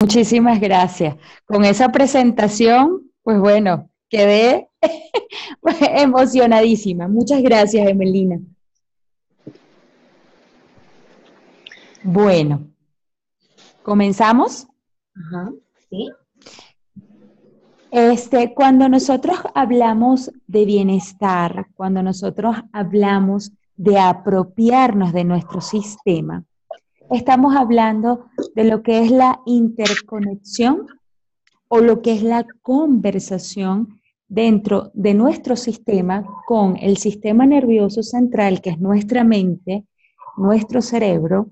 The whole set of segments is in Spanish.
Muchísimas gracias. Con esa presentación, pues bueno, quedé emocionadísima. Muchas gracias, Emelina. Bueno, comenzamos. Ajá, sí. Cuando nosotros hablamos de bienestar, cuando nosotros hablamos de apropiarnos de nuestro sistema, estamos hablando de lo que es la interconexión o lo que es la conversación dentro de nuestro sistema con el sistema nervioso central, que es nuestra mente, nuestro cerebro,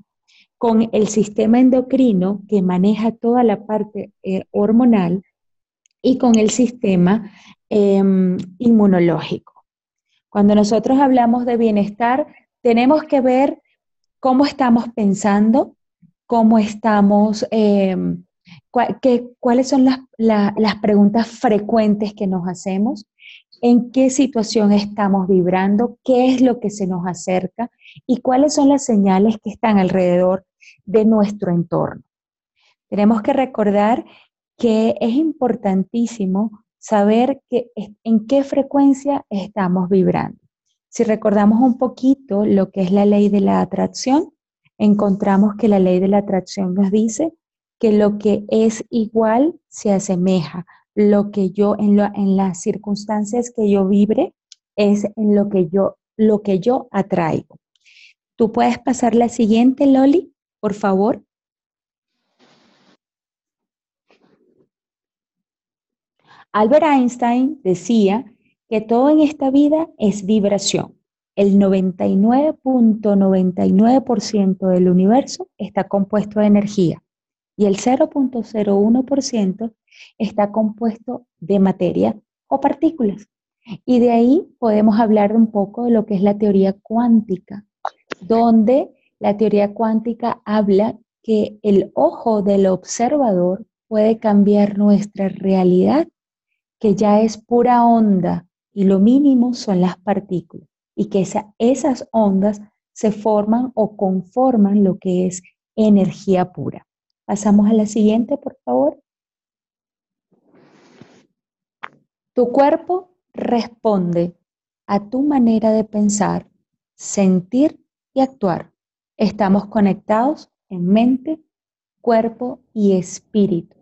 con el sistema endocrino, que maneja toda la parte hormonal, y con el sistema inmunológico. Cuando nosotros hablamos de bienestar, tenemos que ver cómo estamos pensando, cómo estamos, cuáles son las preguntas frecuentes que nos hacemos, en qué situación estamos vibrando, qué es lo que se nos acerca y cuáles son las señales que están alrededor de nuestro entorno. Tenemos que recordar que es importantísimo saber en qué frecuencia estamos vibrando. Si recordamos un poquito lo que es la ley de la atracción, encontramos que la ley de la atracción nos dice que lo que es igual se asemeja. Lo que yo, en las circunstancias que yo vibre, es en lo que yo atraigo. ¿Tú puedes pasar la siguiente, Loli, por favor? Albert Einstein decía que todo en esta vida es vibración. El 99.99% del universo está compuesto de energía y el 0.01% está compuesto de materia o partículas. Y de ahí podemos hablar un poco de lo que es la teoría cuántica, donde la teoría cuántica habla que el ojo del observador puede cambiar nuestra realidad, que ya es pura onda y lo mínimo son las partículas y que esas ondas se forman o conforman lo que es energía pura. Pasamos a la siguiente, por favor. Tu cuerpo responde a tu manera de pensar, sentir y actuar. Estamos conectados en mente, cuerpo y espíritu.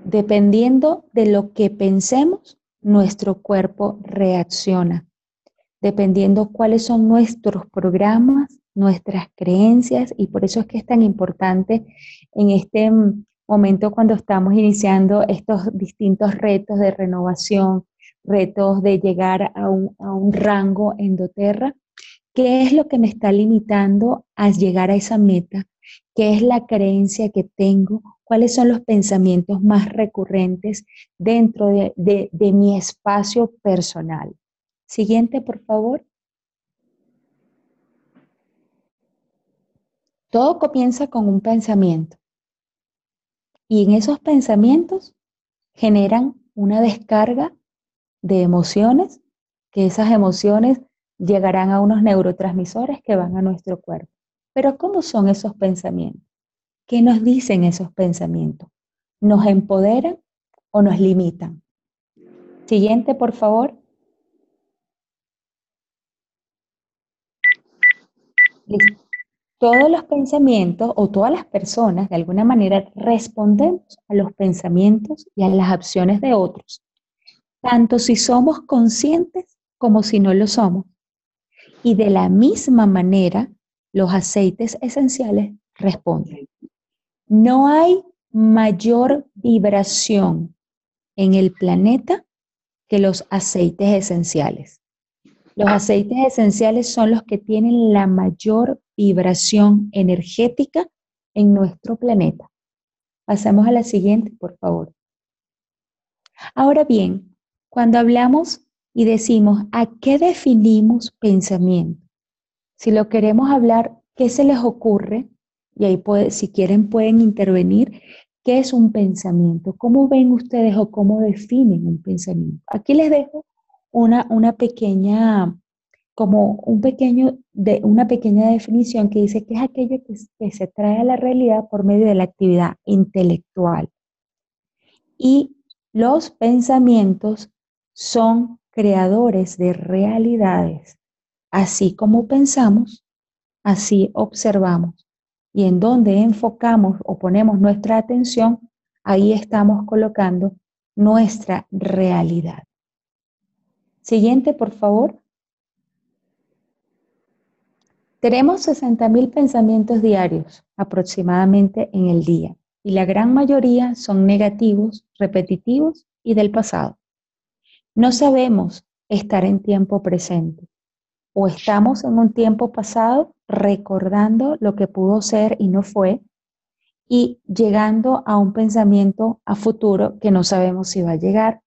Dependiendo de lo que pensemos, nuestro cuerpo reacciona. Dependiendo cuáles son nuestros programas, nuestras creencias, y por eso es que es tan importante en este momento cuando estamos iniciando estos distintos retos de renovación, retos de llegar a un rango endoterra. ¿Qué es lo que me está limitando a llegar a esa meta? ¿Qué es la creencia que tengo? ¿Cuáles son los pensamientos más recurrentes dentro de mi espacio personal? Siguiente, por favor. Todo comienza con un pensamiento y en esos pensamientos generan una descarga de emociones, que esas emociones llegarán a unos neurotransmisores que van a nuestro cuerpo. Pero ¿cómo son esos pensamientos? ¿Qué nos dicen esos pensamientos? ¿Nos empoderan o nos limitan? Siguiente, por favor. Listo. Todos los pensamientos o todas las personas de alguna manera respondemos a los pensamientos y a las acciones de otros, tanto si somos conscientes como si no lo somos. Y de la misma manera, los aceites esenciales responden. No hay mayor vibración en el planeta que los aceites esenciales. Los aceites esenciales son los que tienen la mayor vibración energética en nuestro planeta. Pasemos a la siguiente, por favor. Ahora bien, cuando hablamos y decimos a qué definimos pensamiento, si lo queremos hablar, ¿qué se les ocurre? Y ahí si quieren pueden intervenir. ¿Qué es un pensamiento? ¿Cómo ven ustedes o cómo definen un pensamiento? Aquí les dejo una pequeña como una pequeña definición que dice que es aquello que se trae a la realidad por medio de la actividad intelectual. Y los pensamientos son creadores de realidades. Así como pensamos, así observamos. Y en donde enfocamos o ponemos nuestra atención, ahí estamos colocando nuestra realidad. Siguiente, por favor. Tenemos 60.000 pensamientos diarios aproximadamente en el día y la gran mayoría son negativos, repetitivos y del pasado. No sabemos estar en tiempo presente o estamos en un tiempo pasado recordando lo que pudo ser y no fue y llegando a un pensamiento a futuro que no sabemos si va a llegar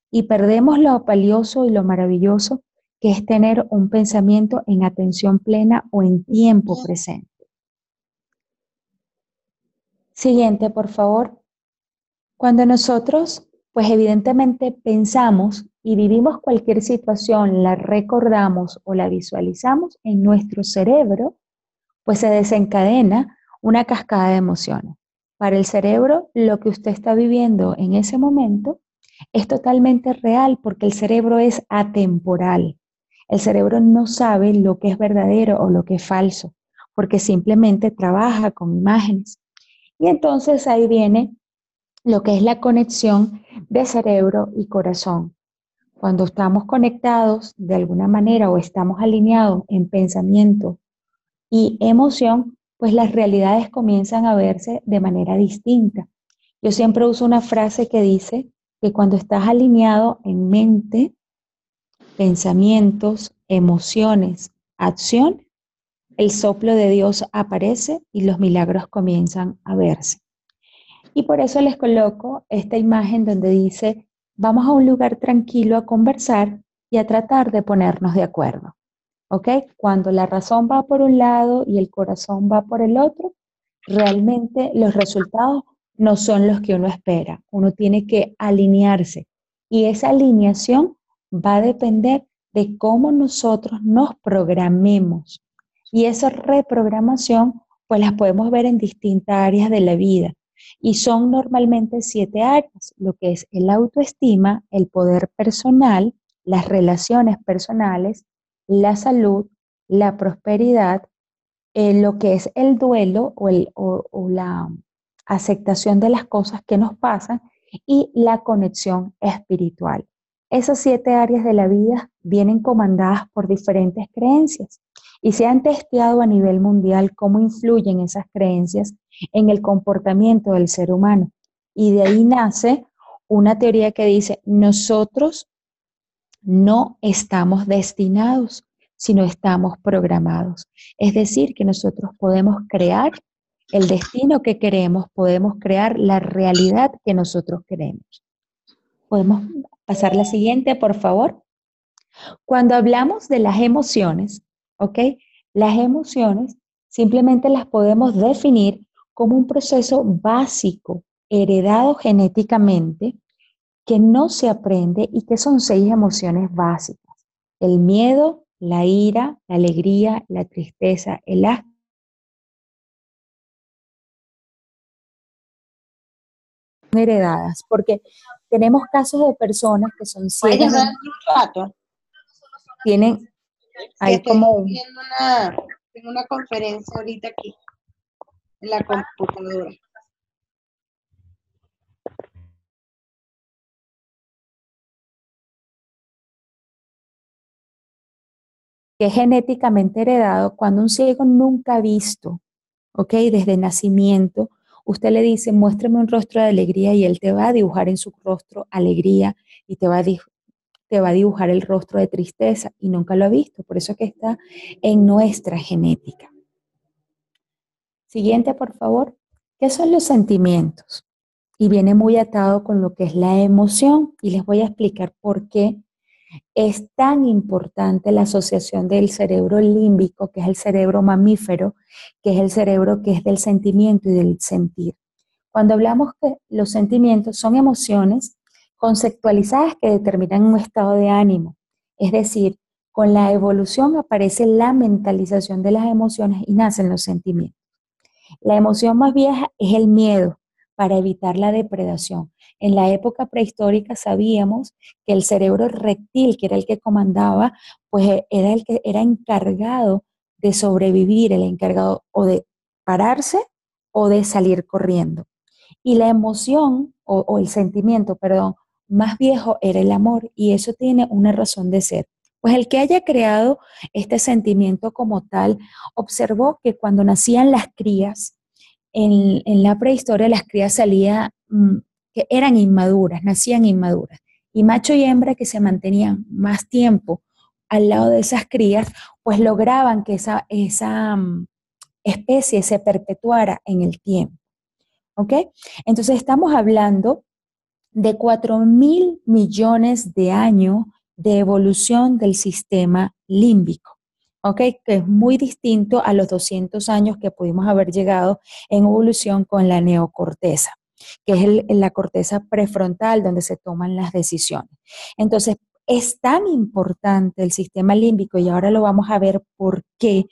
y perdemos lo valioso y lo maravilloso que es tener un pensamiento en atención plena o en tiempo presente. Siguiente, por favor. Cuando nosotros, pues evidentemente pensamos y vivimos cualquier situación, la recordamos o la visualizamos en nuestro cerebro, pues se desencadena una cascada de emociones. Para el cerebro, lo que usted está viviendo en ese momento es totalmente real porque el cerebro es atemporal. El cerebro no sabe lo que es verdadero o lo que es falso, porque simplemente trabaja con imágenes. Y entonces ahí viene lo que es la conexión de cerebro y corazón. Cuando estamos conectados de alguna manera o estamos alineados en pensamiento y emoción, pues las realidades comienzan a verse de manera distinta. Yo siempre uso una frase que dice que cuando estás alineado en mente, pensamientos, emociones, acción, el soplo de Dios aparece y los milagros comienzan a verse. Y por eso les coloco esta imagen donde dice, vamos a un lugar tranquilo a conversar y a tratar de ponernos de acuerdo. ¿Ok? Cuando la razón va por un lado y el corazón va por el otro, realmente los resultados no son los que uno espera. Uno tiene que alinearse y esa alineación va a depender de cómo nosotros nos programemos. Y esa reprogramación, pues las podemos ver en distintas áreas de la vida. Y son normalmente 7 áreas, lo que es el autoestima, el poder personal, las relaciones personales, la salud, la prosperidad, lo que es el duelo o la aceptación de las cosas que nos pasan y la conexión espiritual. Esas 7 áreas de la vida vienen comandadas por diferentes creencias y se han testeado a nivel mundial cómo influyen esas creencias en el comportamiento del ser humano. Y de ahí nace una teoría que dice, nosotros no estamos destinados, sino estamos programados. Es decir, que nosotros podemos crear el destino que queremos, podemos crear la realidad que nosotros queremos. ¿Podemos pasar la siguiente, por favor? Cuando hablamos de las emociones, ¿ok? Las emociones simplemente las podemos definir como un proceso básico, heredado genéticamente, que no se aprende y que son 6 emociones básicas. El miedo, la ira, la alegría, la tristeza, el asco, heredadas, porque tenemos casos de personas que son ¿Puedes ciegas, llamar un rato? tienen Que ahí estoy como un, viendo en una conferencia ahorita aquí en la computadora. que es genéticamente heredado cuando un ciego nunca ha visto, ¿ok? Desde nacimiento, usted le dice, muéstrame un rostro de alegría y él te va a dibujar en su rostro alegría y te va a dibujar el rostro de tristeza y nunca lo ha visto. Por eso que está en nuestra genética. Siguiente, por favor. ¿Qué son los sentimientos? Y viene muy atado con lo que es la emoción y les voy a explicar por qué es tan importante la asociación del cerebro límbico, que es el cerebro mamífero, que es el cerebro que es del sentimiento y del sentir. Cuando hablamos que los sentimientos son emociones conceptualizadas que determinan un estado de ánimo, es decir, Con la evolución aparece la mentalización de las emociones y nacen los sentimientos. La emoción más vieja es el miedo para evitar la depredación. En la época prehistórica sabíamos que el cerebro reptil, que era el que comandaba, pues era el que era encargado de sobrevivir, el encargado o de pararse o de salir corriendo. Y la emoción o el sentimiento, perdón, más viejo era el amor y eso tiene una razón de ser. Pues el que haya creado este sentimiento como tal observó que cuando nacían las crías, en la prehistoria las crías salían, que eran inmaduras, nacían inmaduras. Y macho y hembra que se mantenían más tiempo al lado de esas crías, pues lograban que esa especie se perpetuara en el tiempo. ¿Ok? Entonces estamos hablando de 4.000 millones de años de evolución del sistema límbico, ¿ok? Que es muy distinto a los 200 años que pudimos haber llegado en evolución con la neocorteza, que es la corteza prefrontal donde se toman las decisiones. Entonces, es tan importante el sistema límbico y ahora lo vamos a ver por qué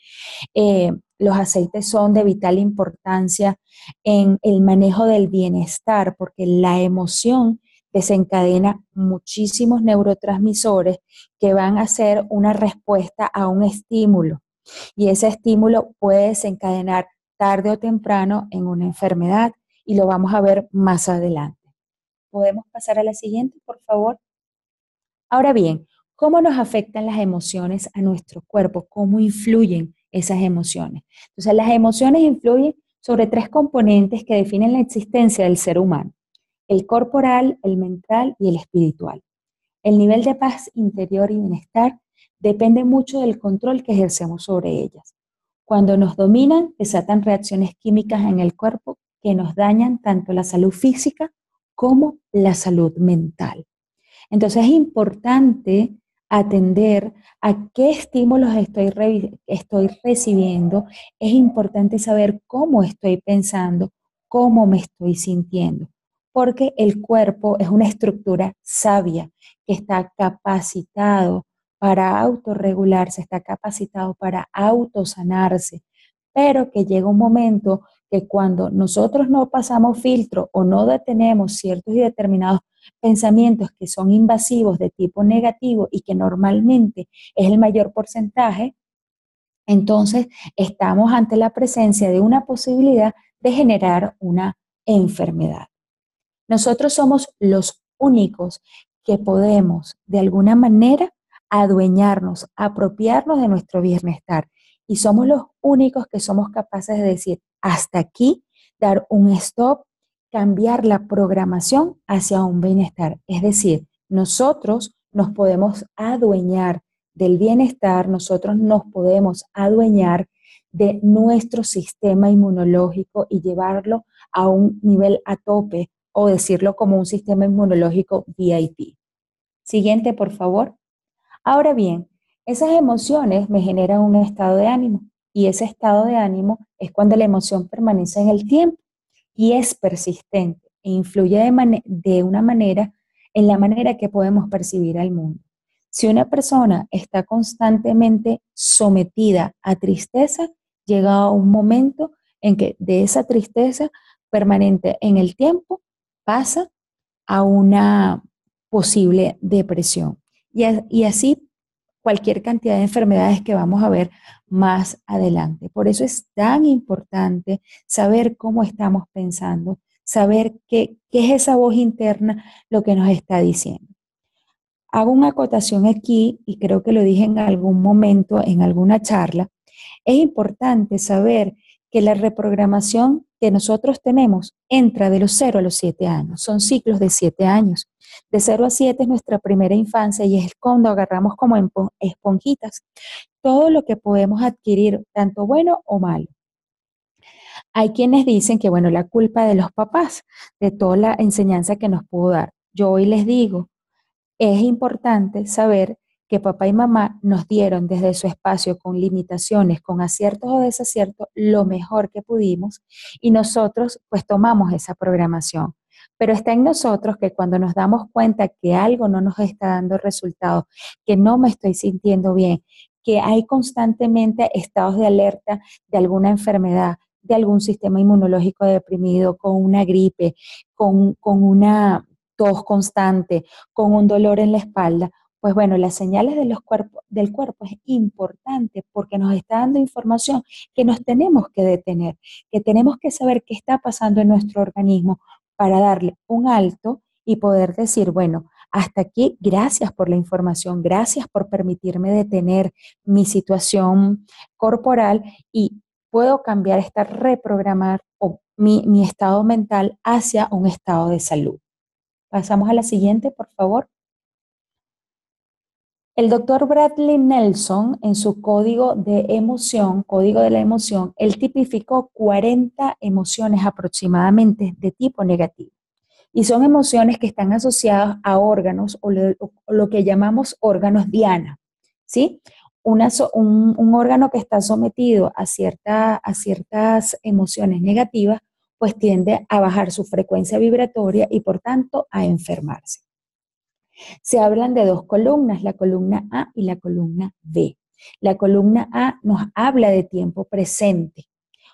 los aceites son de vital importancia en el manejo del bienestar, porque la emoción desencadena muchísimos neurotransmisores que van a ser una respuesta a un estímulo. Y ese estímulo puede desencadenar tarde o temprano en una enfermedad y lo vamos a ver más adelante. ¿Podemos pasar a la siguiente, por favor? Ahora bien, ¿cómo nos afectan las emociones a nuestro cuerpo? ¿Cómo influyen esas emociones? Entonces, las emociones influyen sobre tres componentes que definen la existencia del ser humano: el corporal, el mental y el espiritual. El nivel de paz interior y bienestar depende mucho del control que ejercemos sobre ellas. Cuando nos dominan, desatan reacciones químicas en el cuerpo que nos dañan tanto la salud física como la salud mental. Entonces es importante atender a qué estímulos estoy recibiendo, es importante saber cómo estoy pensando, cómo me estoy sintiendo, porque el cuerpo es una estructura sabia que está capacitado para autorregularse, está capacitado para autosanarse, pero que llega un momento que cuando nosotros no pasamos filtro o no detenemos ciertos y determinados pensamientos que son invasivos de tipo negativo y que normalmente es el mayor porcentaje, entonces estamos ante la presencia de una posibilidad de generar una enfermedad. Nosotros somos los únicos que podemos de alguna manera adueñarnos, apropiarnos de nuestro bienestar y somos los únicos que somos capaces de decir hasta aquí, dar un stop, cambiar la programación hacia un bienestar. Es decir, nosotros nos podemos adueñar del bienestar, nosotros nos podemos adueñar de nuestro sistema inmunológico y llevarlo a un nivel a tope o decirlo como un sistema inmunológico VIP. Siguiente, por favor. Ahora bien, esas emociones me generan un estado de ánimo y ese estado de ánimo es cuando la emoción permanece en el tiempo y es persistente e influye de una manera en la manera que podemos percibir al mundo. Si una persona está constantemente sometida a tristeza, llega a un momento en que de esa tristeza permanente en el tiempo pasa a una posible depresión. Y así cualquier cantidad de enfermedades que vamos a ver más adelante. Por eso es tan importante saber cómo estamos pensando, saber qué es esa voz interna lo que nos está diciendo. Hago una acotación aquí y creo que lo dije en algún momento, en alguna charla. Es importante saber que la reprogramación que nosotros tenemos entra de los 0 a los 7 años. Son ciclos de 7 años. De 0 a 7 es nuestra primera infancia y es cuando agarramos como esponjitas todo lo que podemos adquirir, tanto bueno o malo. Hay quienes dicen que, bueno, la culpa de los papás, de toda la enseñanza que nos pudo dar. Yo hoy les digo, es importante saber que papá y mamá nos dieron desde su espacio con limitaciones, con aciertos o desaciertos, lo mejor que pudimos y nosotros pues tomamos esa programación. Pero está en nosotros que cuando nos damos cuenta que algo no nos está dando resultados, que no me estoy sintiendo bien, que hay constantemente estados de alerta de alguna enfermedad, de algún sistema inmunológico deprimido, con una gripe, con una tos constante, con un dolor en la espalda, pues bueno, las señales de del cuerpo es importante porque nos está dando información que nos tenemos que detener, que tenemos que saber qué está pasando en nuestro organismo para darle un alto y poder decir, bueno, hasta aquí, gracias por la información, gracias por permitirme detener mi situación corporal y puedo cambiar esta reprogramar o mi estado mental hacia un estado de salud. Pasamos a la siguiente, por favor. El doctor Bradley Nelson, en su código de la emoción, él tipificó 40 emociones aproximadamente de tipo negativo. Y son emociones que están asociadas a órganos o lo que llamamos órganos diana, ¿sí? Un órgano que está sometido a ciertas emociones negativas, pues tiende a bajar su frecuencia vibratoria y por tanto a enfermarse. Se hablan de dos columnas, la columna A y la columna B. La columna A nos habla de tiempo presente,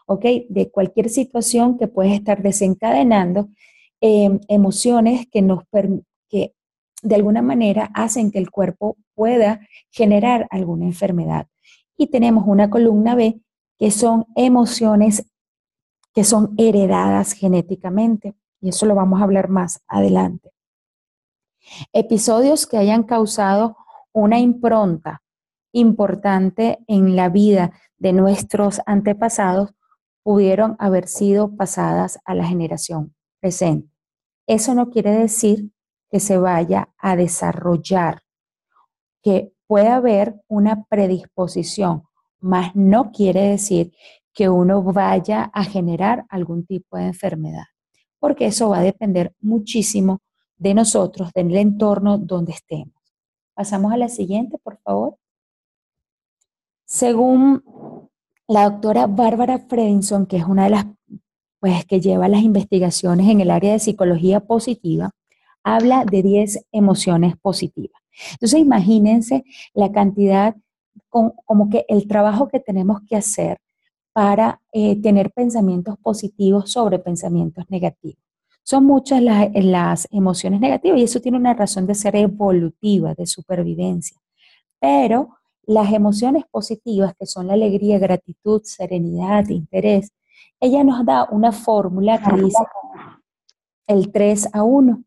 ¿ok? De cualquier situación que puede estar desencadenando emociones que de alguna manera hacen que el cuerpo pueda generar alguna enfermedad. Y tenemos una columna B que son emociones que son heredadas genéticamente. Y eso lo vamos a hablar más adelante. Episodios que hayan causado una impronta importante en la vida de nuestros antepasados pudieron haber sido pasadas a la generación presente. Eso no quiere decir que se vaya a desarrollar, que puede haber una predisposición, mas no quiere decir que uno vaya a generar algún tipo de enfermedad, porque eso va a depender muchísimo de nosotros, del entorno donde estemos. Pasamos a la siguiente, por favor. Según la doctora Bárbara Fredinson, que es una de las pues, que lleva las investigaciones en el área de psicología positiva, habla de 10 emociones positivas. Entonces, imagínense la cantidad, como que el trabajo que tenemos que hacer para tener pensamientos positivos sobre pensamientos negativos. Son muchas las emociones negativas y eso tiene una razón de ser evolutiva, de supervivencia. Pero las emociones positivas, que son la alegría, gratitud, serenidad, interés, ella nos da una fórmula que dice el 3-1.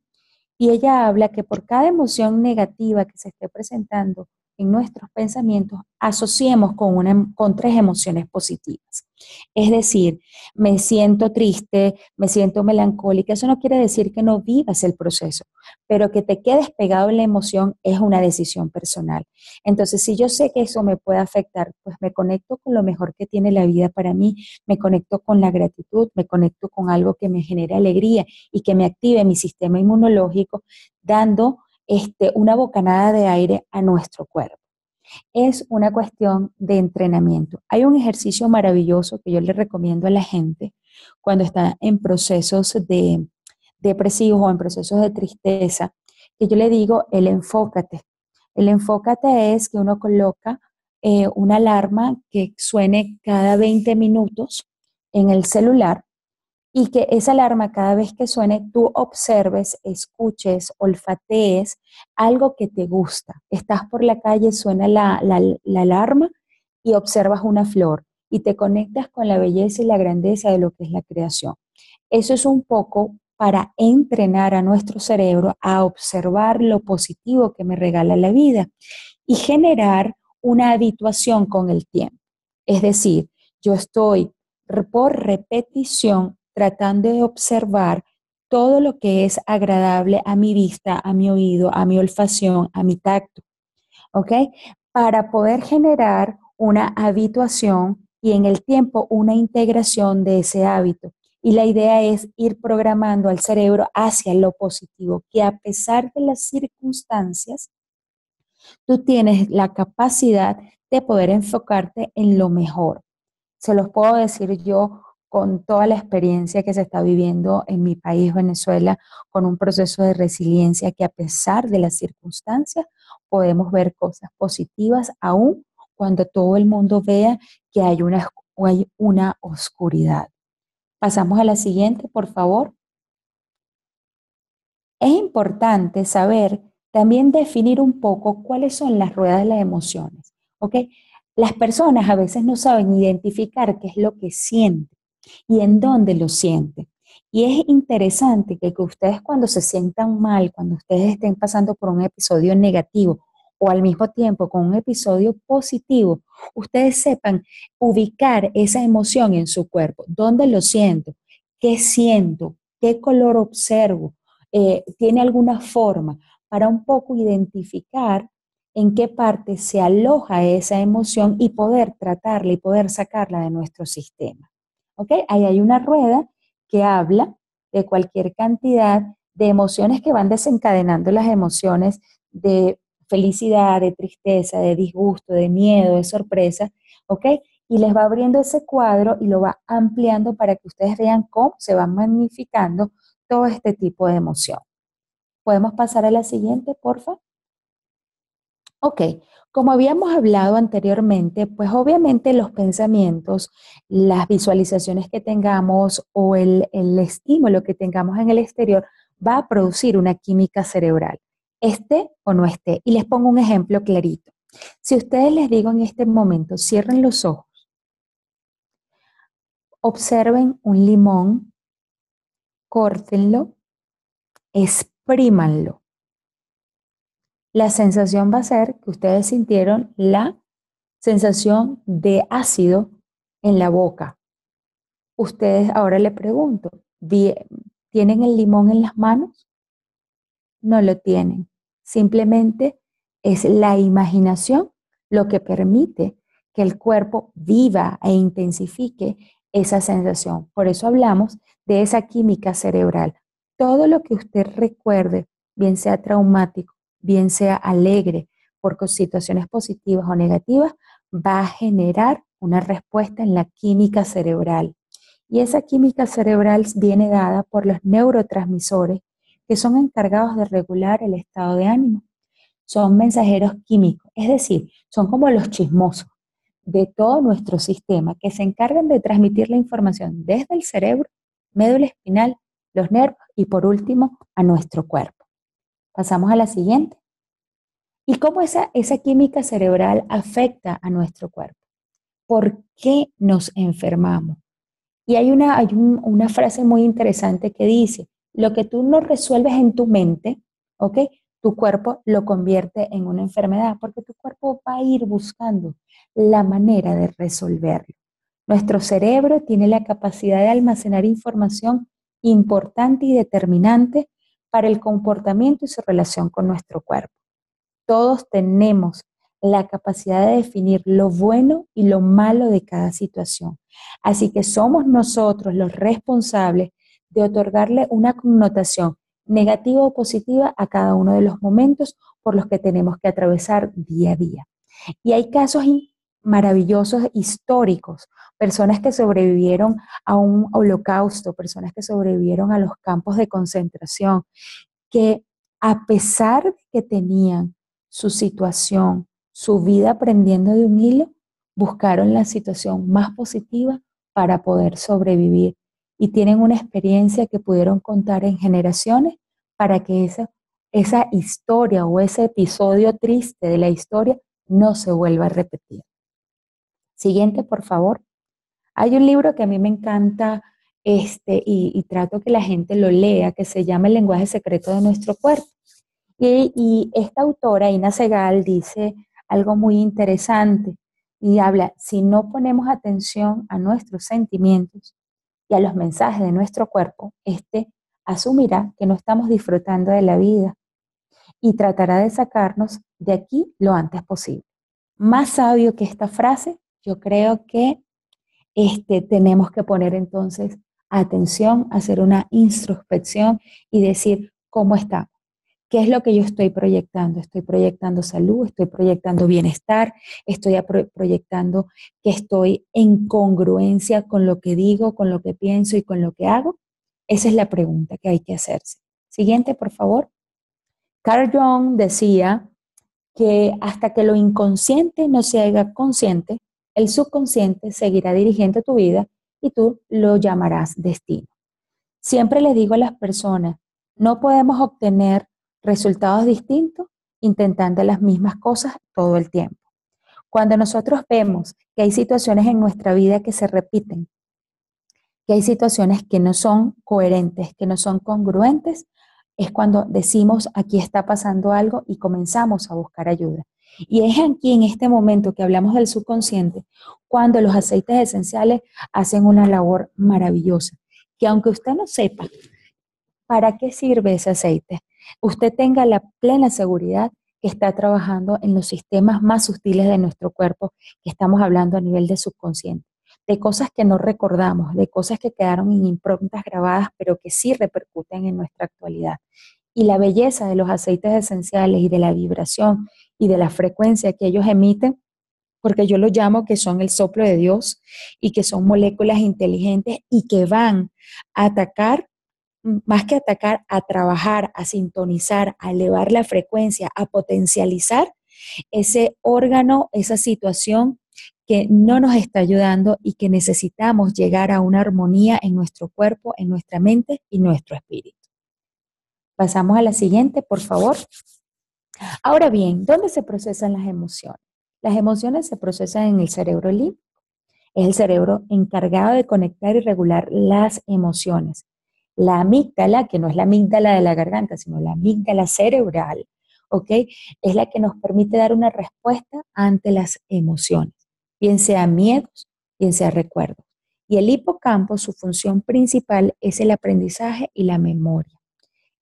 Y ella habla que por cada emoción negativa que se esté presentando en nuestros pensamientos, asociemos con 3 emociones positivas. Es decir, me siento triste, me siento melancólica. Eso no quiere decir que no vivas el proceso, pero que te quedes pegado en la emoción es una decisión personal. Entonces, si yo sé que eso me puede afectar, pues me conecto con lo mejor que tiene la vida para mí, me conecto con la gratitud, me conecto con algo que me genere alegría y que me active mi sistema inmunológico, dando una bocanada de aire a nuestro cuerpo. Es una cuestión de entrenamiento. Hay un ejercicio maravilloso que yo le recomiendo a la gente cuando está en procesos depresivos o en procesos de tristeza, que yo le digo el enfócate. El enfócate es que uno coloca una alarma que suene cada 20 minutos en el celular y que esa alarma cada vez que suene tú observes, escuches, olfatees algo que te gusta. Estás por la calle, suena la alarma y observas una flor y te conectas con la belleza y la grandeza de lo que es la creación. Eso es un poco para entrenar a nuestro cerebro a observar lo positivo que me regala la vida y generar una habituación con el tiempo. Es decir, yo estoy por repetición tratando de observar todo lo que es agradable a mi vista, a mi oído, a mi olfacción, a mi tacto, ¿ok? Para poder generar una habituación y en el tiempo una integración de ese hábito. Y la idea es ir programando al cerebro hacia lo positivo, que a pesar de las circunstancias, tú tienes la capacidad de poder enfocarte en lo mejor. Se los puedo decir yo con toda la experiencia que se está viviendo en mi país, Venezuela, con un proceso de resiliencia que a pesar de las circunstancias podemos ver cosas positivas aún cuando todo el mundo vea que hay una oscuridad. Pasamos a la siguiente, por favor. Es importante saber también definir un poco cuáles son las ruedas de las emociones, ¿ok? Las personas a veces no saben identificar qué es lo que sienten y en dónde lo sienten. Y es interesante que ustedes cuando se sientan mal, cuando ustedes estén pasando por un episodio negativo o al mismo tiempo con un episodio positivo, ustedes sepan ubicar esa emoción en su cuerpo. ¿Dónde lo siento? ¿Qué color observo? ¿Tiene alguna forma para un poco identificar en qué parte se aloja esa emoción y poder tratarla y poder sacarla de nuestro sistema? ¿Ok? Ahí hay una rueda que habla de cualquier cantidad de emociones que van desencadenando las emociones de felicidad, de tristeza, de disgusto, de miedo, de sorpresa, ¿ok? Y les va abriendo ese cuadro y lo va ampliando para que ustedes vean cómo se va magnificando todo este tipo de emoción. ¿Podemos pasar a la siguiente, por favor? Ok, como habíamos hablado anteriormente, pues obviamente los pensamientos, las visualizaciones que tengamos o el estímulo que tengamos en el exterior va a producir una química cerebral, esté o no esté. Y les pongo un ejemplo clarito. Si ustedes les digo en este momento, cierren los ojos, observen un limón, córtenlo, exprímanlo. La sensación va a ser que ustedes sintieron la sensación de ácido en la boca. Ustedes ahora le pregunto, ¿tienen el limón en las manos? No lo tienen. Simplemente es la imaginación lo que permite que el cuerpo viva e intensifique esa sensación. Por eso hablamos de esa química cerebral. Todo lo que usted recuerde, bien sea traumático, bien sea alegre, por situaciones positivas o negativas, va a generar una respuesta en la química cerebral. Y esa química cerebral viene dada por los neurotransmisores que son encargados de regular el estado de ánimo. Son mensajeros químicos, es decir, son como los chismosos de todo nuestro sistema que se encargan de transmitir la información desde el cerebro, médula espinal, los nervios y por último a nuestro cuerpo. Pasamos a la siguiente. ¿Y cómo esa química cerebral afecta a nuestro cuerpo? ¿Por qué nos enfermamos? Y hay una frase muy interesante que dice, lo que tú no resuelves en tu mente, ¿ok? Tu cuerpo lo convierte en una enfermedad, porque tu cuerpo va a ir buscando la manera de resolverlo. Nuestro cerebro tiene la capacidad de almacenar información importante y determinante para el comportamiento y su relación con nuestro cuerpo. Todos tenemos la capacidad de definir lo bueno y lo malo de cada situación. Así que somos nosotros los responsables de otorgarle una connotación negativa o positiva a cada uno de los momentos por los que tenemos que atravesar día a día. Y hay casos maravillosos históricos, personas que sobrevivieron a un holocausto, personas que sobrevivieron a los campos de concentración, que a pesar de que tenían su situación, su vida prendiendo de un hilo, buscaron la situación más positiva para poder sobrevivir y tienen una experiencia que pudieron contar en generaciones para que esa historia o ese episodio triste de la historia no se vuelva a repetir. Siguiente, por favor. Hay un libro que a mí me encanta y trato que la gente lo lea, que se llama El lenguaje secreto de nuestro cuerpo. Y esta autora, Ina Segal, dice algo muy interesante y habla, si no ponemos atención a nuestros sentimientos y a los mensajes de nuestro cuerpo, asumirá que no estamos disfrutando de la vida y tratará de sacarnos de aquí lo antes posible. Más sabio que esta frase, yo creo que tenemos que poner entonces atención, hacer una introspección y decir cómo estamos. ¿Qué es lo que yo estoy proyectando? Estoy proyectando salud, estoy proyectando bienestar, estoy proyectando que estoy en congruencia con lo que digo, con lo que pienso y con lo que hago. Esa es la pregunta que hay que hacerse. Siguiente, por favor. Carl Jung decía que hasta que lo inconsciente no se haga consciente, el subconsciente seguirá dirigiendo tu vida y tú lo llamarás destino. Siempre les digo a las personas, no podemos obtener resultados distintos intentando las mismas cosas todo el tiempo. Cuando nosotros vemos que hay situaciones en nuestra vida que se repiten, que hay situaciones que no son coherentes, que no son congruentes, es cuando decimos aquí está pasando algo y comenzamos a buscar ayuda. Y es aquí en este momento que hablamos del subconsciente, cuando los aceites esenciales hacen una labor maravillosa, que aunque usted no sepa para qué sirve ese aceite, usted tenga la plena seguridad que está trabajando en los sistemas más sutiles de nuestro cuerpo, que estamos hablando a nivel de subconsciente, de cosas que no recordamos, de cosas que quedaron en improntas grabadas, pero que sí repercuten en nuestra actualidad. Y la belleza de los aceites esenciales y de la vibración y de la frecuencia que ellos emiten, porque yo lo llamo que son el soplo de Dios y que son moléculas inteligentes y que van a atacar, más que atacar, a trabajar, a sintonizar, a elevar la frecuencia, a potencializar ese órgano, esa situación que no nos está ayudando y que necesitamos llegar a una armonía en nuestro cuerpo, en nuestra mente y nuestro espíritu. Pasamos a la siguiente, por favor. Ahora bien, ¿dónde se procesan las emociones? Las emociones se procesan en el cerebro límbico. Es el cerebro encargado de conectar y regular las emociones. La amígdala, que no es la amígdala de la garganta, sino la amígdala cerebral, ¿ok? Es la que nos permite dar una respuesta ante las emociones, bien sea miedos, bien sea recuerdos. Y el hipocampo, su función principal es el aprendizaje y la memoria.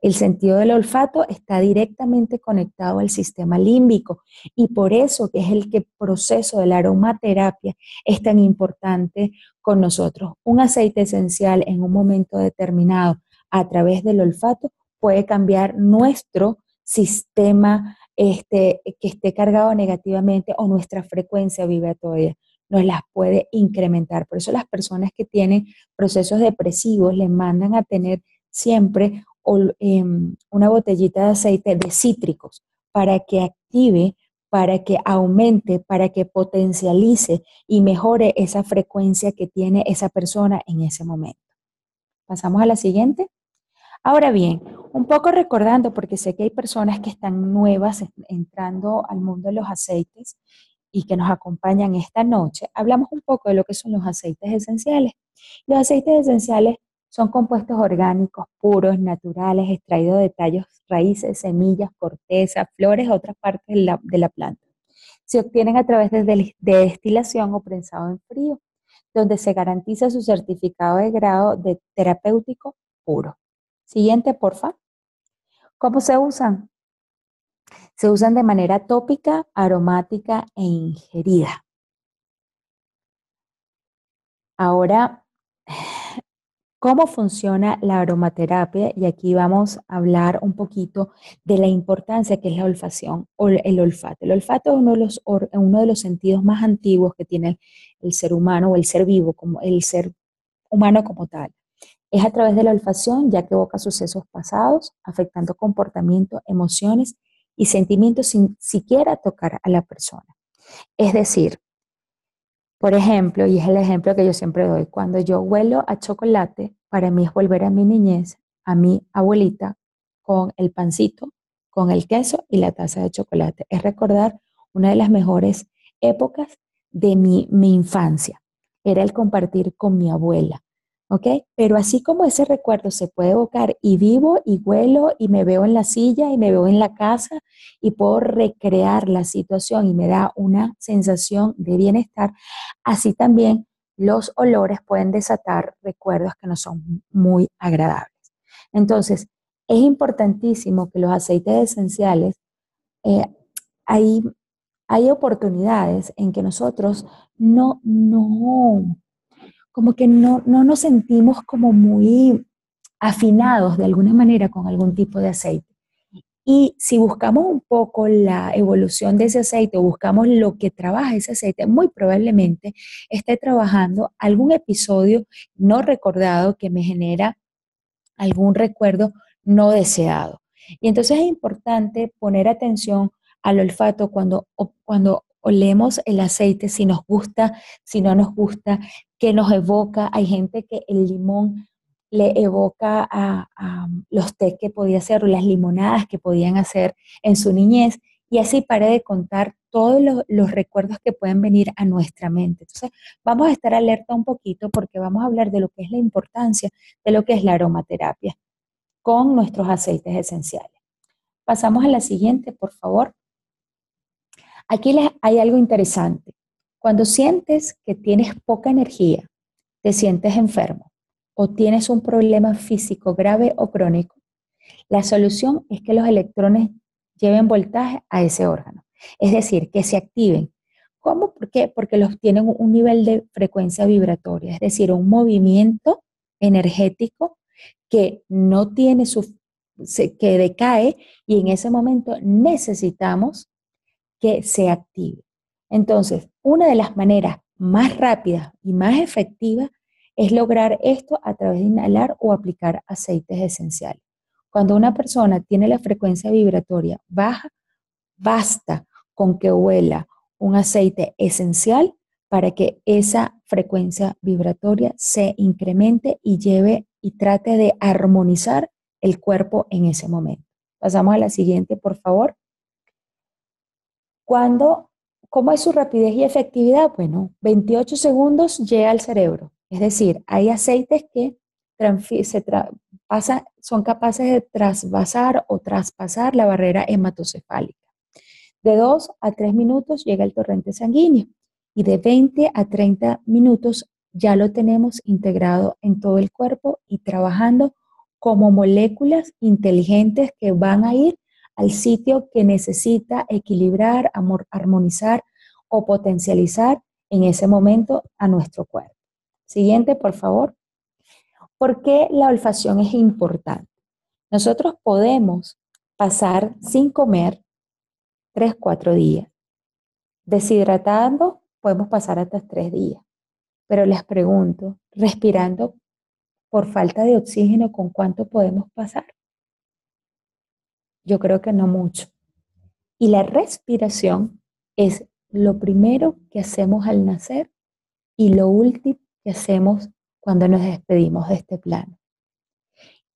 El sentido del olfato está directamente conectado al sistema límbico y por eso que es el que proceso de la aromaterapia es tan importante con nosotros. Un aceite esencial en un momento determinado a través del olfato puede cambiar nuestro sistema que esté cargado negativamente o nuestra frecuencia vibratoria nos las puede incrementar. Por eso las personas que tienen procesos depresivos les mandan a tener siempre una botellita de aceite de cítricos para que active, para que aumente, para que potencialice y mejore esa frecuencia que tiene esa persona en ese momento. Pasamos a la siguiente. Ahora bien, un poco recordando, porque sé que hay personas que están nuevas entrando al mundo de los aceites y que nos acompañan esta noche, hablamos un poco de lo que son los aceites esenciales. Los aceites esenciales son compuestos orgánicos puros, naturales, extraídos de tallos, raíces, semillas, corteza, flores, otras partes de la planta. Se obtienen a través de destilación o prensado en frío, donde se garantiza su certificado de grado de terapéutico puro. Siguiente, porfa. ¿Cómo se usan? Se usan de manera tópica, aromática e ingerida. Ahora, ¿cómo funciona la aromaterapia? Y aquí vamos a hablar un poquito de la importancia que es la olfacción o el olfato. El olfato es uno de los sentidos más antiguos que tiene el ser humano o el ser vivo, como el ser humano como tal. Es a través de la olfacción, ya que evoca sucesos pasados, afectando comportamientos, emociones y sentimientos sin siquiera tocar a la persona. Es decir, por ejemplo, y es el ejemplo que yo siempre doy, cuando yo huelo a chocolate, para mí es volver a mi niñez, a mi abuelita, con el pancito, con el queso y la taza de chocolate. Es recordar una de las mejores épocas de mi infancia. Era el compartir con mi abuela. ¿Ok? Pero así como ese recuerdo se puede evocar y vivo y huelo y me veo en la silla y me veo en la casa y puedo recrear la situación y me da una sensación de bienestar, así también los olores pueden desatar recuerdos que no son muy agradables. Entonces, es importantísimo que los aceites esenciales, eh, hay, hay oportunidades en que nosotros como que no nos sentimos como muy afinados de alguna manera con algún tipo de aceite. Y si buscamos un poco la evolución de ese aceite o buscamos lo que trabaja ese aceite, muy probablemente esté trabajando algún episodio no recordado que me genera algún recuerdo no deseado. Y entonces es importante poner atención al olfato cuando olemos el aceite, si nos gusta, si no nos gusta, qué nos evoca. Hay gente que el limón le evoca a los tés que podía hacer o las limonadas que podían hacer en su niñez. Y así pare de contar todos los recuerdos que pueden venir a nuestra mente. Entonces, vamos a estar alerta un poquito porque vamos a hablar de lo que es la importancia de lo que es la aromaterapia con nuestros aceites esenciales. Pasamos a la siguiente, por favor. Aquí hay algo interesante. Cuando sientes que tienes poca energía, te sientes enfermo o tienes un problema físico grave o crónico, la solución es que los electrones lleven voltaje a ese órgano, es decir, que se activen. ¿Cómo? ¿Por qué? Porque los tienen un nivel de frecuencia vibratoria, es decir, un movimiento energético que no tiene que decae y en ese momento necesitamos que se active. Entonces, una de las maneras más rápidas y más efectivas es lograr esto a través de inhalar o aplicar aceites esenciales. Cuando una persona tiene la frecuencia vibratoria baja, basta con que huela un aceite esencial para que esa frecuencia vibratoria se incremente y lleve y trate de armonizar el cuerpo en ese momento. Pasamos a la siguiente, por favor. Cuando, ¿Cómo es su rapidez y efectividad? Bueno, 28 segundos llega al cerebro. Es decir, hay aceites que son capaces de trasvasar o traspasar la barrera hematocefálica. De 2 a 3 minutos llega el torrente sanguíneo y de 20 a 30 minutos ya lo tenemos integrado en todo el cuerpo y trabajando como moléculas inteligentes que van a ir al sitio que necesita equilibrar, armonizar o potencializar en ese momento a nuestro cuerpo. Siguiente, por favor. ¿Por qué la olfacción es importante? Nosotros podemos pasar sin comer 3, 4 días. Deshidratando podemos pasar hasta 3 días. Pero les pregunto, respirando por falta de oxígeno, ¿con cuánto podemos pasar? Yo creo que no mucho. Y la respiración es lo primero que hacemos al nacer y lo último que hacemos cuando nos despedimos de este plano.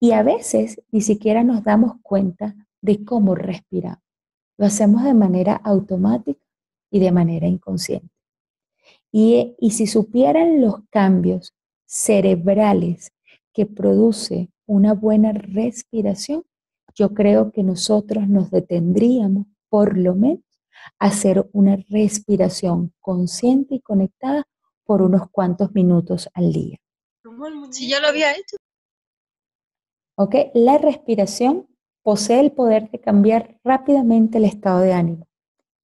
Y a veces ni siquiera nos damos cuenta de cómo respiramos. Lo hacemos de manera automática y de manera inconsciente. Y si supieran los cambios cerebrales que produce una buena respiración, yo creo que nosotros nos detendríamos por lo menos a hacer una respiración consciente y conectada por unos cuantos minutos al día. Si ya lo había hecho. ¿Ok? La respiración posee el poder de cambiar rápidamente el estado de ánimo.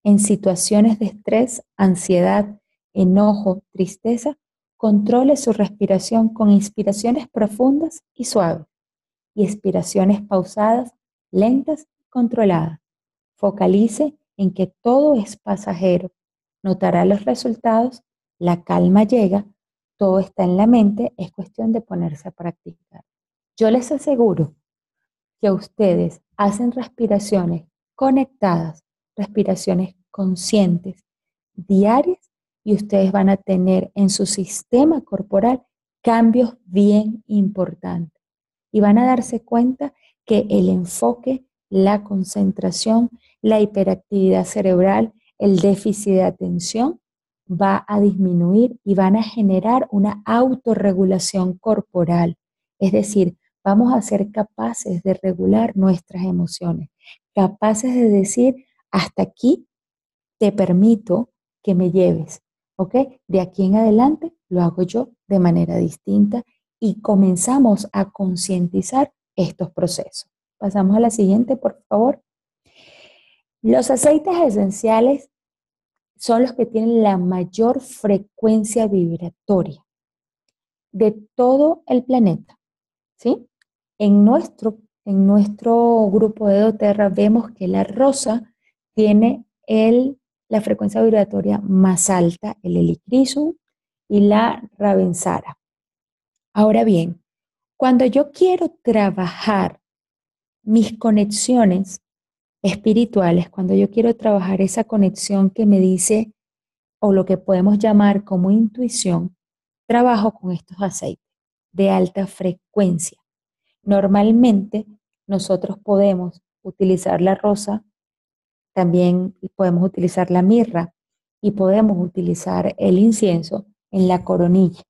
En situaciones de estrés, ansiedad, enojo, tristeza, controle su respiración con inspiraciones profundas y suaves y expiraciones pausadas, lentas y controladas. Focalice en que todo es pasajero. Notará los resultados, la calma llega, todo está en la mente, es cuestión de ponerse a practicar. Yo les aseguro que ustedes hacen respiraciones conectadas, respiraciones conscientes, diarias, y ustedes van a tener en su sistema corporal cambios bien importantes. Y van a darse cuenta que el enfoque, la concentración, la hiperactividad cerebral, el déficit de atención va a disminuir y van a generar una autorregulación corporal. Es decir, vamos a ser capaces de regular nuestras emociones, capaces de decir, hasta aquí te permito que me lleves, ¿ok? De aquí en adelante lo hago yo de manera distinta y comenzamos a concientizar estos procesos. Pasamos a la siguiente, por favor. Los aceites esenciales son los que tienen la mayor frecuencia vibratoria de todo el planeta, ¿sí? En en nuestro grupo de doTERRA vemos que la rosa tiene la frecuencia vibratoria más alta, el helichrysum y la ravensara. Ahora bien, cuando yo quiero trabajar mis conexiones espirituales, cuando yo quiero trabajar esa conexión que me dice, o lo que podemos llamar como intuición, trabajo con estos aceites de alta frecuencia. Normalmente nosotros podemos utilizar la rosa, también podemos utilizar la mirra y podemos utilizar el incienso en la coronilla.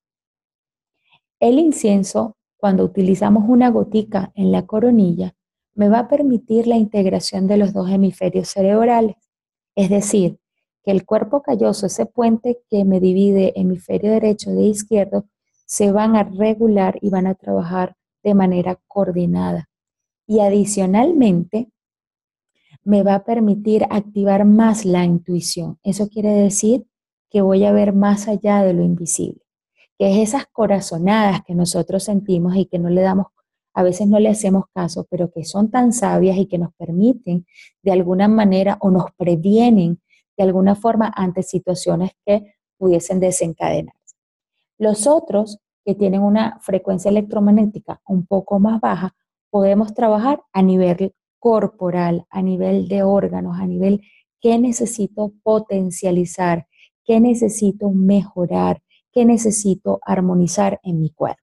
El incienso, cuando utilizamos una gotica en la coronilla, me va a permitir la integración de los dos hemisferios cerebrales. Es decir, que el cuerpo calloso, ese puente que me divide hemisferio derecho de izquierdo, se van a regular y van a trabajar de manera coordinada. Y adicionalmente, me va a permitir activar más la intuición. Eso quiere decir que voy a ver más allá de lo invisible, que es esas corazonadas que nosotros sentimos y que no le damos, a veces no le hacemos caso, pero que son tan sabias y que nos permiten de alguna manera o nos previenen de alguna forma ante situaciones que pudiesen desencadenarse. Los otros, que tienen una frecuencia electromagnética un poco más baja, podemos trabajar a nivel corporal, a nivel de órganos, a nivel qué necesito potencializar, qué necesito mejorar, qué necesito armonizar en mi cuerpo.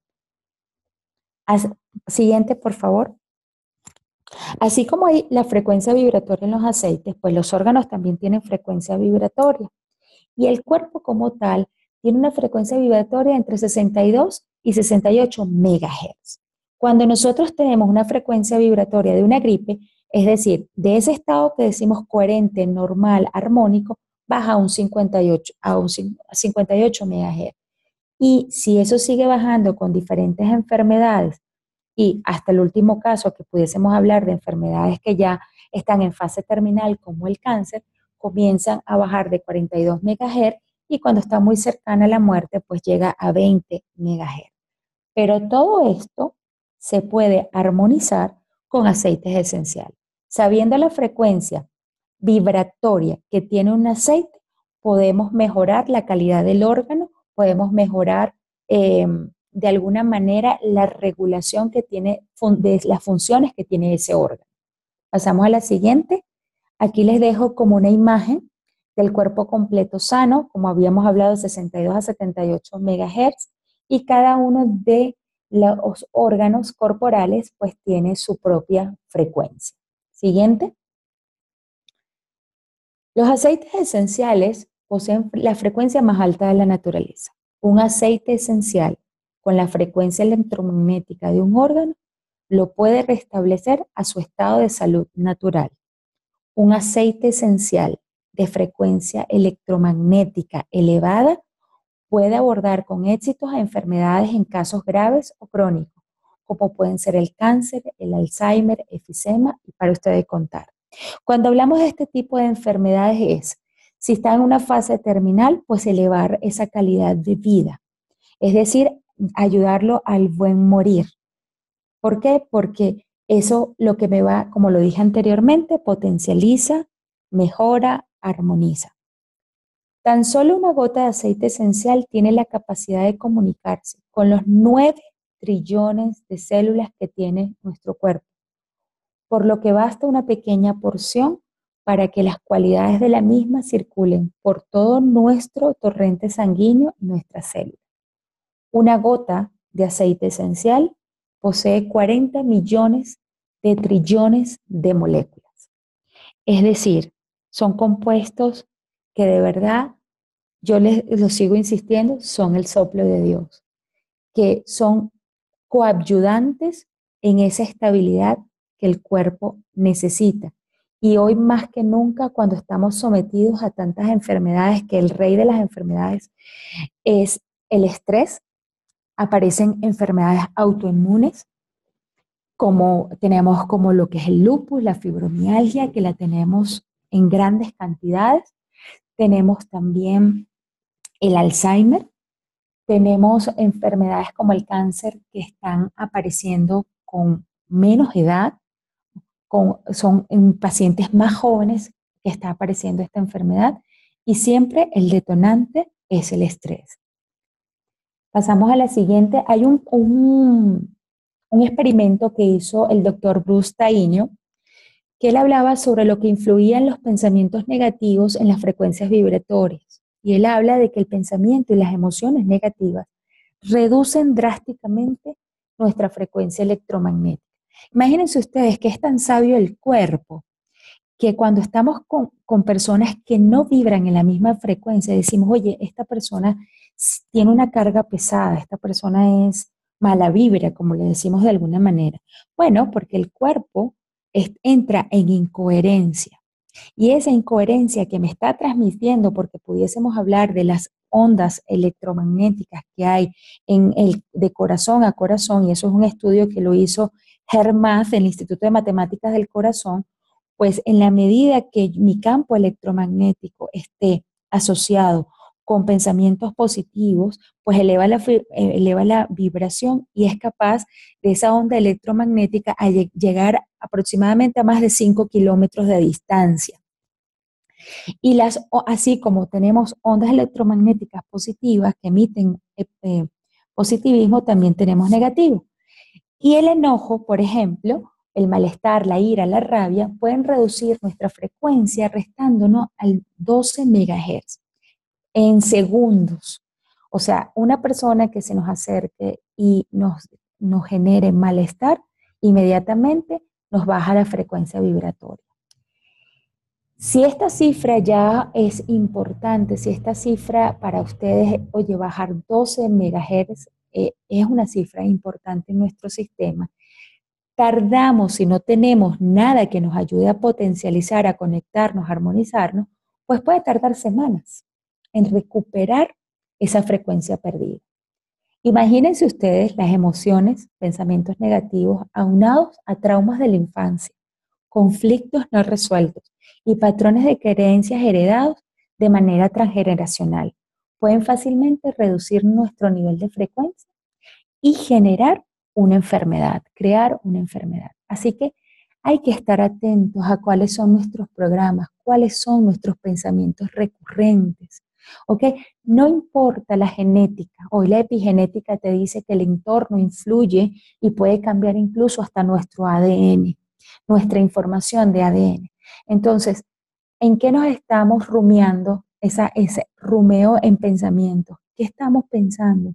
Siguiente, por favor. Así como hay la frecuencia vibratoria en los aceites, pues los órganos también tienen frecuencia vibratoria. Y el cuerpo como tal tiene una frecuencia vibratoria entre 62 y 68 megahertz. Cuando nosotros tenemos una frecuencia vibratoria de una gripe, es decir, de ese estado que decimos coherente, normal, armónico, baja a un 58 megahertz. Y si eso sigue bajando con diferentes enfermedades, y hasta el último caso que pudiésemos hablar de enfermedades que ya están en fase terminal como el cáncer, comienzan a bajar de 42 megahertz y cuando está muy cercana a la muerte pues llega a 20 megahertz. Pero todo esto se puede armonizar con aceites esenciales. Sabiendo la frecuencia vibratoria que tiene un aceite, podemos mejorar la calidad del órgano, podemos mejorar de alguna manera la regulación que tiene, de las funciones que tiene ese órgano. Pasamos a la siguiente. Aquí les dejo como una imagen del cuerpo completo sano, como habíamos hablado, de 62 a 78 megahertz, y cada uno de los órganos corporales pues tiene su propia frecuencia. Siguiente. Los aceites esenciales poseen la frecuencia más alta de la naturaleza. Un aceite esencial con la frecuencia electromagnética de un órgano lo puede restablecer a su estado de salud natural. Un aceite esencial de frecuencia electromagnética elevada puede abordar con éxito a enfermedades en casos graves o crónicos, como pueden ser el cáncer, el Alzheimer, efisema, y para ustedes contar. Cuando hablamos de este tipo de enfermedades es, si está en una fase terminal, pues elevar esa calidad de vida, es decir, ayudarlo al buen morir. ¿Por qué? Porque eso lo que me va, como lo dije anteriormente, potencializa, mejora, armoniza. Tan solo una gota de aceite esencial tiene la capacidad de comunicarse con los 9 trillones de células que tiene nuestro cuerpo, por lo que basta una pequeña porción para que las cualidades de la misma circulen por todo nuestro torrente sanguíneo y nuestras células. Una gota de aceite esencial posee 40 millones de trillones de moléculas. Es decir, son compuestos que de verdad, yo les lo sigo insistiendo, son el soplo de Dios, que son coadyuvantes en esa estabilidad que el cuerpo necesita. Y hoy más que nunca, cuando estamos sometidos a tantas enfermedades, que el rey de las enfermedades es el estrés, aparecen enfermedades autoinmunes, como tenemos como lo que es el lupus, la fibromialgia, que la tenemos en grandes cantidades. Tenemos también el Alzheimer, tenemos enfermedades como el cáncer que están apareciendo con menos edad, son en pacientes más jóvenes que está apareciendo esta enfermedad y siempre el detonante es el estrés. Pasamos a la siguiente. Hay un experimento que hizo el doctor Bruce Tainio, que él hablaba sobre lo que influían los pensamientos negativos en las frecuencias vibratorias. Y él habla de que el pensamiento y las emociones negativas reducen drásticamente nuestra frecuencia electromagnética. Imagínense ustedes que es tan sabio el cuerpo que cuando estamos con personas que no vibran en la misma frecuencia, decimos, oye, esta persona tiene una carga pesada, esta persona es mala vibra, como le decimos de alguna manera. Bueno, porque el cuerpo entra en incoherencia. Y esa incoherencia que me está transmitiendo, porque pudiésemos hablar de las ondas electromagnéticas que hay de corazón a corazón, y eso es un estudio que lo hizo Hermath del Instituto de Matemáticas del Corazón, pues en la medida que mi campo electromagnético esté asociado con pensamientos positivos, pues eleva la vibración y es capaz de esa onda electromagnética a llegar aproximadamente a más de 5 kilómetros de distancia. Y así como tenemos ondas electromagnéticas positivas que emiten positivismo, también tenemos negativo. Y el enojo, por ejemplo, el malestar, la ira, la rabia, pueden reducir nuestra frecuencia restándonos al 12 megahertz en segundos. O sea, una persona que se nos acerque y nos genere malestar, inmediatamente nos baja la frecuencia vibratoria. Si esta cifra ya es importante, si esta cifra para ustedes, oye, bajar 12 megahertz es una cifra importante en nuestro sistema, tardamos, si no tenemos nada que nos ayude a potencializar, a conectarnos, a armonizarnos, pues puede tardar semanas en recuperar esa frecuencia perdida. Imagínense ustedes las emociones, pensamientos negativos aunados a traumas de la infancia, conflictos no resueltos y patrones de creencias heredados de manera transgeneracional. Pueden fácilmente reducir nuestro nivel de frecuencia y generar una enfermedad, crear una enfermedad. Así que hay que estar atentos a cuáles son nuestros programas, cuáles son nuestros pensamientos recurrentes. ¿Ok? No importa la genética, hoy la epigenética te dice que el entorno influye y puede cambiar incluso hasta nuestro ADN, nuestra información de ADN. Entonces, ¿en qué nos estamos rumiando ese rumeo en pensamientos? ¿Qué estamos pensando?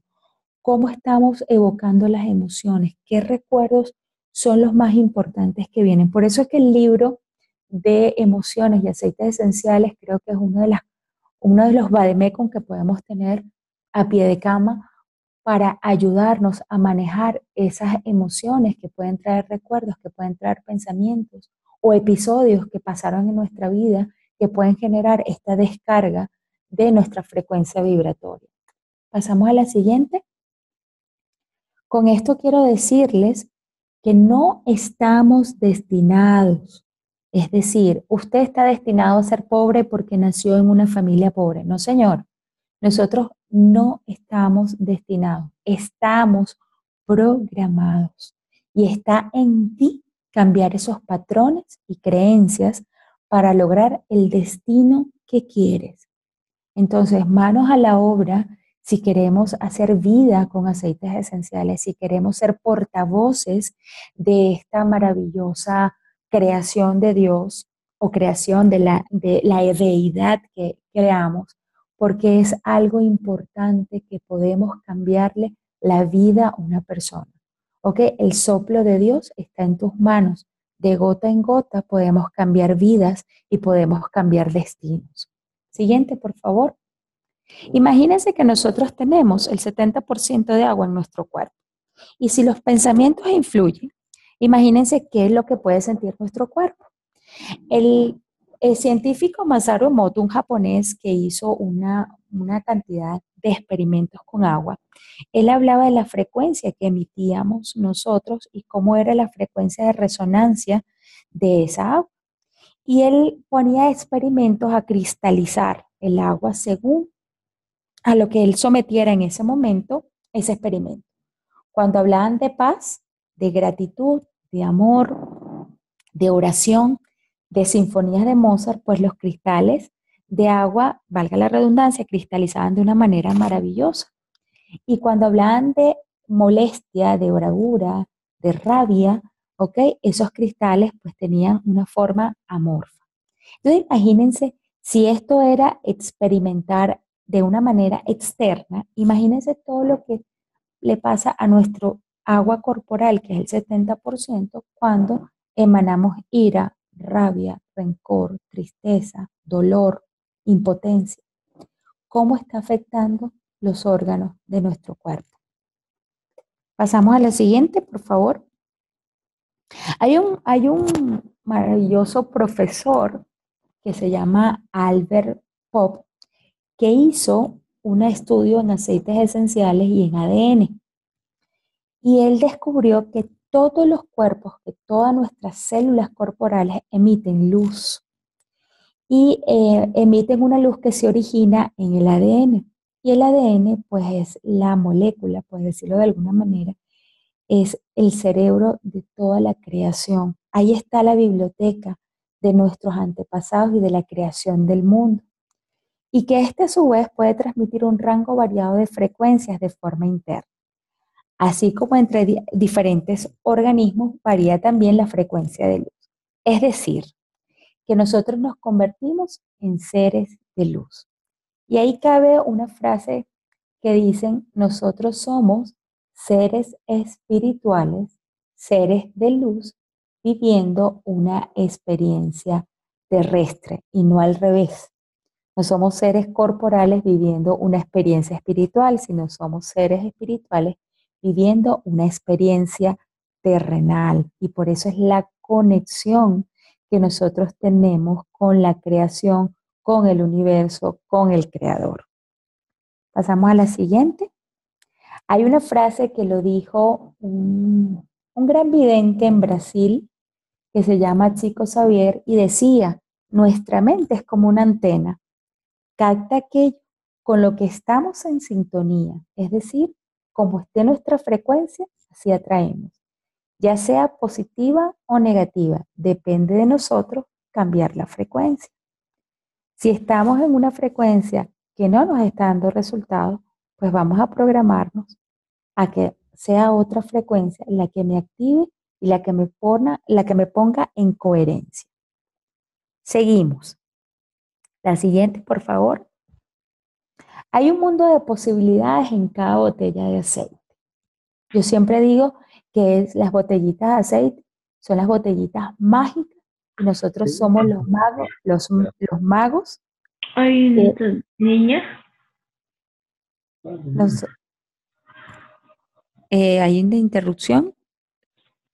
¿Cómo estamos evocando las emociones? ¿Qué recuerdos son los más importantes que vienen? Por eso es que el libro de emociones y aceites esenciales creo que es uno de los vademecum que podemos tener a pie de cama para ayudarnos a manejar esas emociones que pueden traer recuerdos, que pueden traer pensamientos o episodios que pasaron en nuestra vida que pueden generar esta descarga de nuestra frecuencia vibratoria. Pasamos a la siguiente. Con esto quiero decirles que no estamos destinados, es decir, usted está destinado a ser pobre porque nació en una familia pobre. No, señor, nosotros no estamos destinados, estamos programados y está en ti cambiar esos patrones y creencias para lograr el destino que quieres. Entonces, manos a la obra si queremos hacer vida con aceites esenciales, si queremos ser portavoces de esta maravillosa creación de Dios o creación de la deidad que creamos, porque es algo importante que podemos cambiarle la vida a una persona. ¿Ok? El soplo de Dios está en tus manos. De gota en gota podemos cambiar vidas y podemos cambiar destinos. Siguiente, por favor. Imagínense que nosotros tenemos el 70% de agua en nuestro cuerpo. Y si los pensamientos influyen, imagínense qué es lo que puede sentir nuestro cuerpo. El científico Masaru Emoto, un japonés que hizo una cantidad de experimentos con agua, él hablaba de la frecuencia que emitíamos nosotros y cómo era la frecuencia de resonancia de esa agua. Y él ponía experimentos a cristalizar el agua según a lo que él sometiera en ese momento ese experimento. Cuando hablaban de paz, de gratitud, de amor, de oración, de sinfonías de Mozart, pues los cristales de agua, valga la redundancia, cristalizaban de una manera maravillosa. Y cuando hablaban de molestia, de bravura, de rabia, ¿ok? Esos cristales pues tenían una forma amorfa. Entonces imagínense, si esto era experimentar de una manera externa, imagínense todo lo que le pasa a nuestro agua corporal, que es el 70%, cuando emanamos ira, rabia, rencor, tristeza, dolor, impotencia. ¿Cómo está afectando los órganos de nuestro cuerpo? Pasamos a la siguiente, por favor. Hay un maravilloso profesor que se llama Albert Pop, que hizo un estudio en aceites esenciales y en ADN. Y él descubrió que todos los cuerpos, que todas nuestras células corporales emiten luz y emiten una luz que se origina en el ADN. Y el ADN, pues es la molécula, por decirlo de alguna manera, es el cerebro de toda la creación. Ahí está la biblioteca de nuestros antepasados y de la creación del mundo. Y que este a su vez puede transmitir un rango variado de frecuencias de forma interna. Así como entre diferentes organismos varía también la frecuencia de luz. Es decir, que nosotros nos convertimos en seres de luz. Y ahí cabe una frase que dicen, nosotros somos seres espirituales, seres de luz, viviendo una experiencia terrestre y no al revés. No somos seres corporales viviendo una experiencia espiritual, sino somos seres espirituales viviendo una experiencia terrenal. Y por eso es la conexión que nosotros tenemos con la creación, con el universo, con el creador. Pasamos a la siguiente. Hay una frase que lo dijo un gran vidente en Brasil que se llama Chico Xavier y decía, nuestra mente es como una antena, capta aquello con lo que estamos en sintonía, es decir, como esté nuestra frecuencia, así atraemos, ya sea positiva o negativa, depende de nosotros cambiar la frecuencia. Si estamos en una frecuencia que no nos está dando resultados, pues vamos a programarnos a que sea otra frecuencia la que me active y la que me ponga en coherencia. Seguimos. La siguiente, por favor. Hay un mundo de posibilidades en cada botella de aceite. Yo siempre digo que las botellitas de aceite son las botellitas mágicas y nosotros somos los magos, los magos. Hay niña. ¿Hay una interrupción?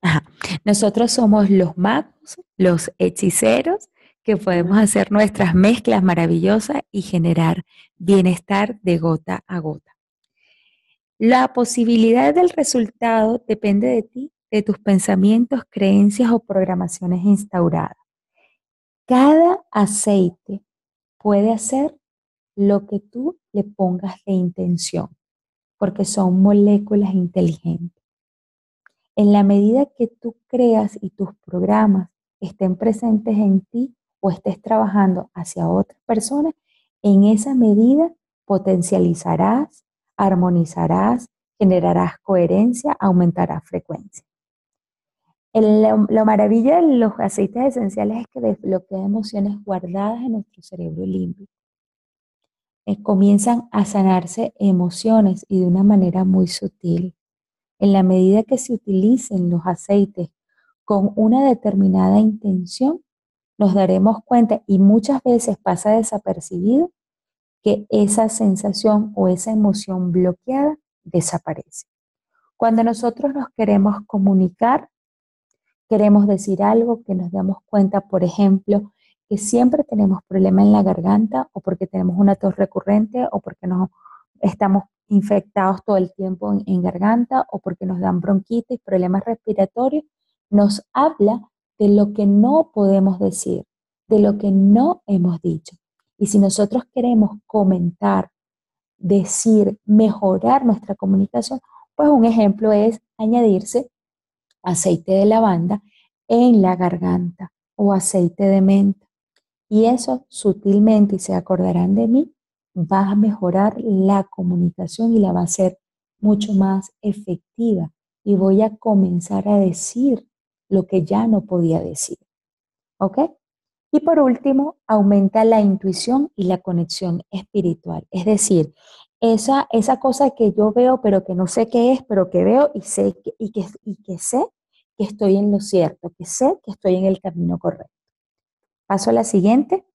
Ajá. Nosotros somos los magos, los hechiceros, que podemos hacer nuestras mezclas maravillosas y generar bienestar de gota a gota. La posibilidad del resultado depende de ti, de tus pensamientos, creencias o programaciones instauradas. Cada aceite puede hacer lo que tú le pongas de intención, porque son moléculas inteligentes. En la medida que tú creas y tus programas estén presentes en ti o estés trabajando hacia otras personas, en esa medida potencializarás, armonizarás, generarás coherencia, aumentarás frecuencia. Lo maravilla de los aceites esenciales es que desbloquean emociones guardadas en nuestro cerebro límbico. Comienzan a sanarse emociones y de una manera muy sutil. En la medida que se utilicen los aceites con una determinada intención, nos daremos cuenta, y muchas veces pasa desapercibido, que esa sensación o esa emoción bloqueada desaparece. Cuando nosotros nos queremos comunicar, queremos decir algo, que nos damos cuenta, por ejemplo, que siempre tenemos problemas en la garganta o porque tenemos una tos recurrente o porque nos estamos infectados todo el tiempo en garganta o porque nos dan bronquitis, problemas respiratorios, nos habla de lo que no podemos decir, de lo que no hemos dicho. Y si nosotros queremos comentar, decir, mejorar nuestra comunicación, pues un ejemplo es añadirse aceite de lavanda en la garganta o aceite de menta. Y eso sutilmente, y se acordarán de mí, va a mejorar la comunicación y la va a hacer mucho más efectiva. Y voy a comenzar a decir lo que ya no podía decir. ¿Ok? Y por último, aumenta la intuición y la conexión espiritual. Es decir, esa cosa que yo veo, pero que no sé qué es, pero que veo y sé que sé que estoy en lo cierto, que sé que estoy en el camino correcto. Paso a la siguiente.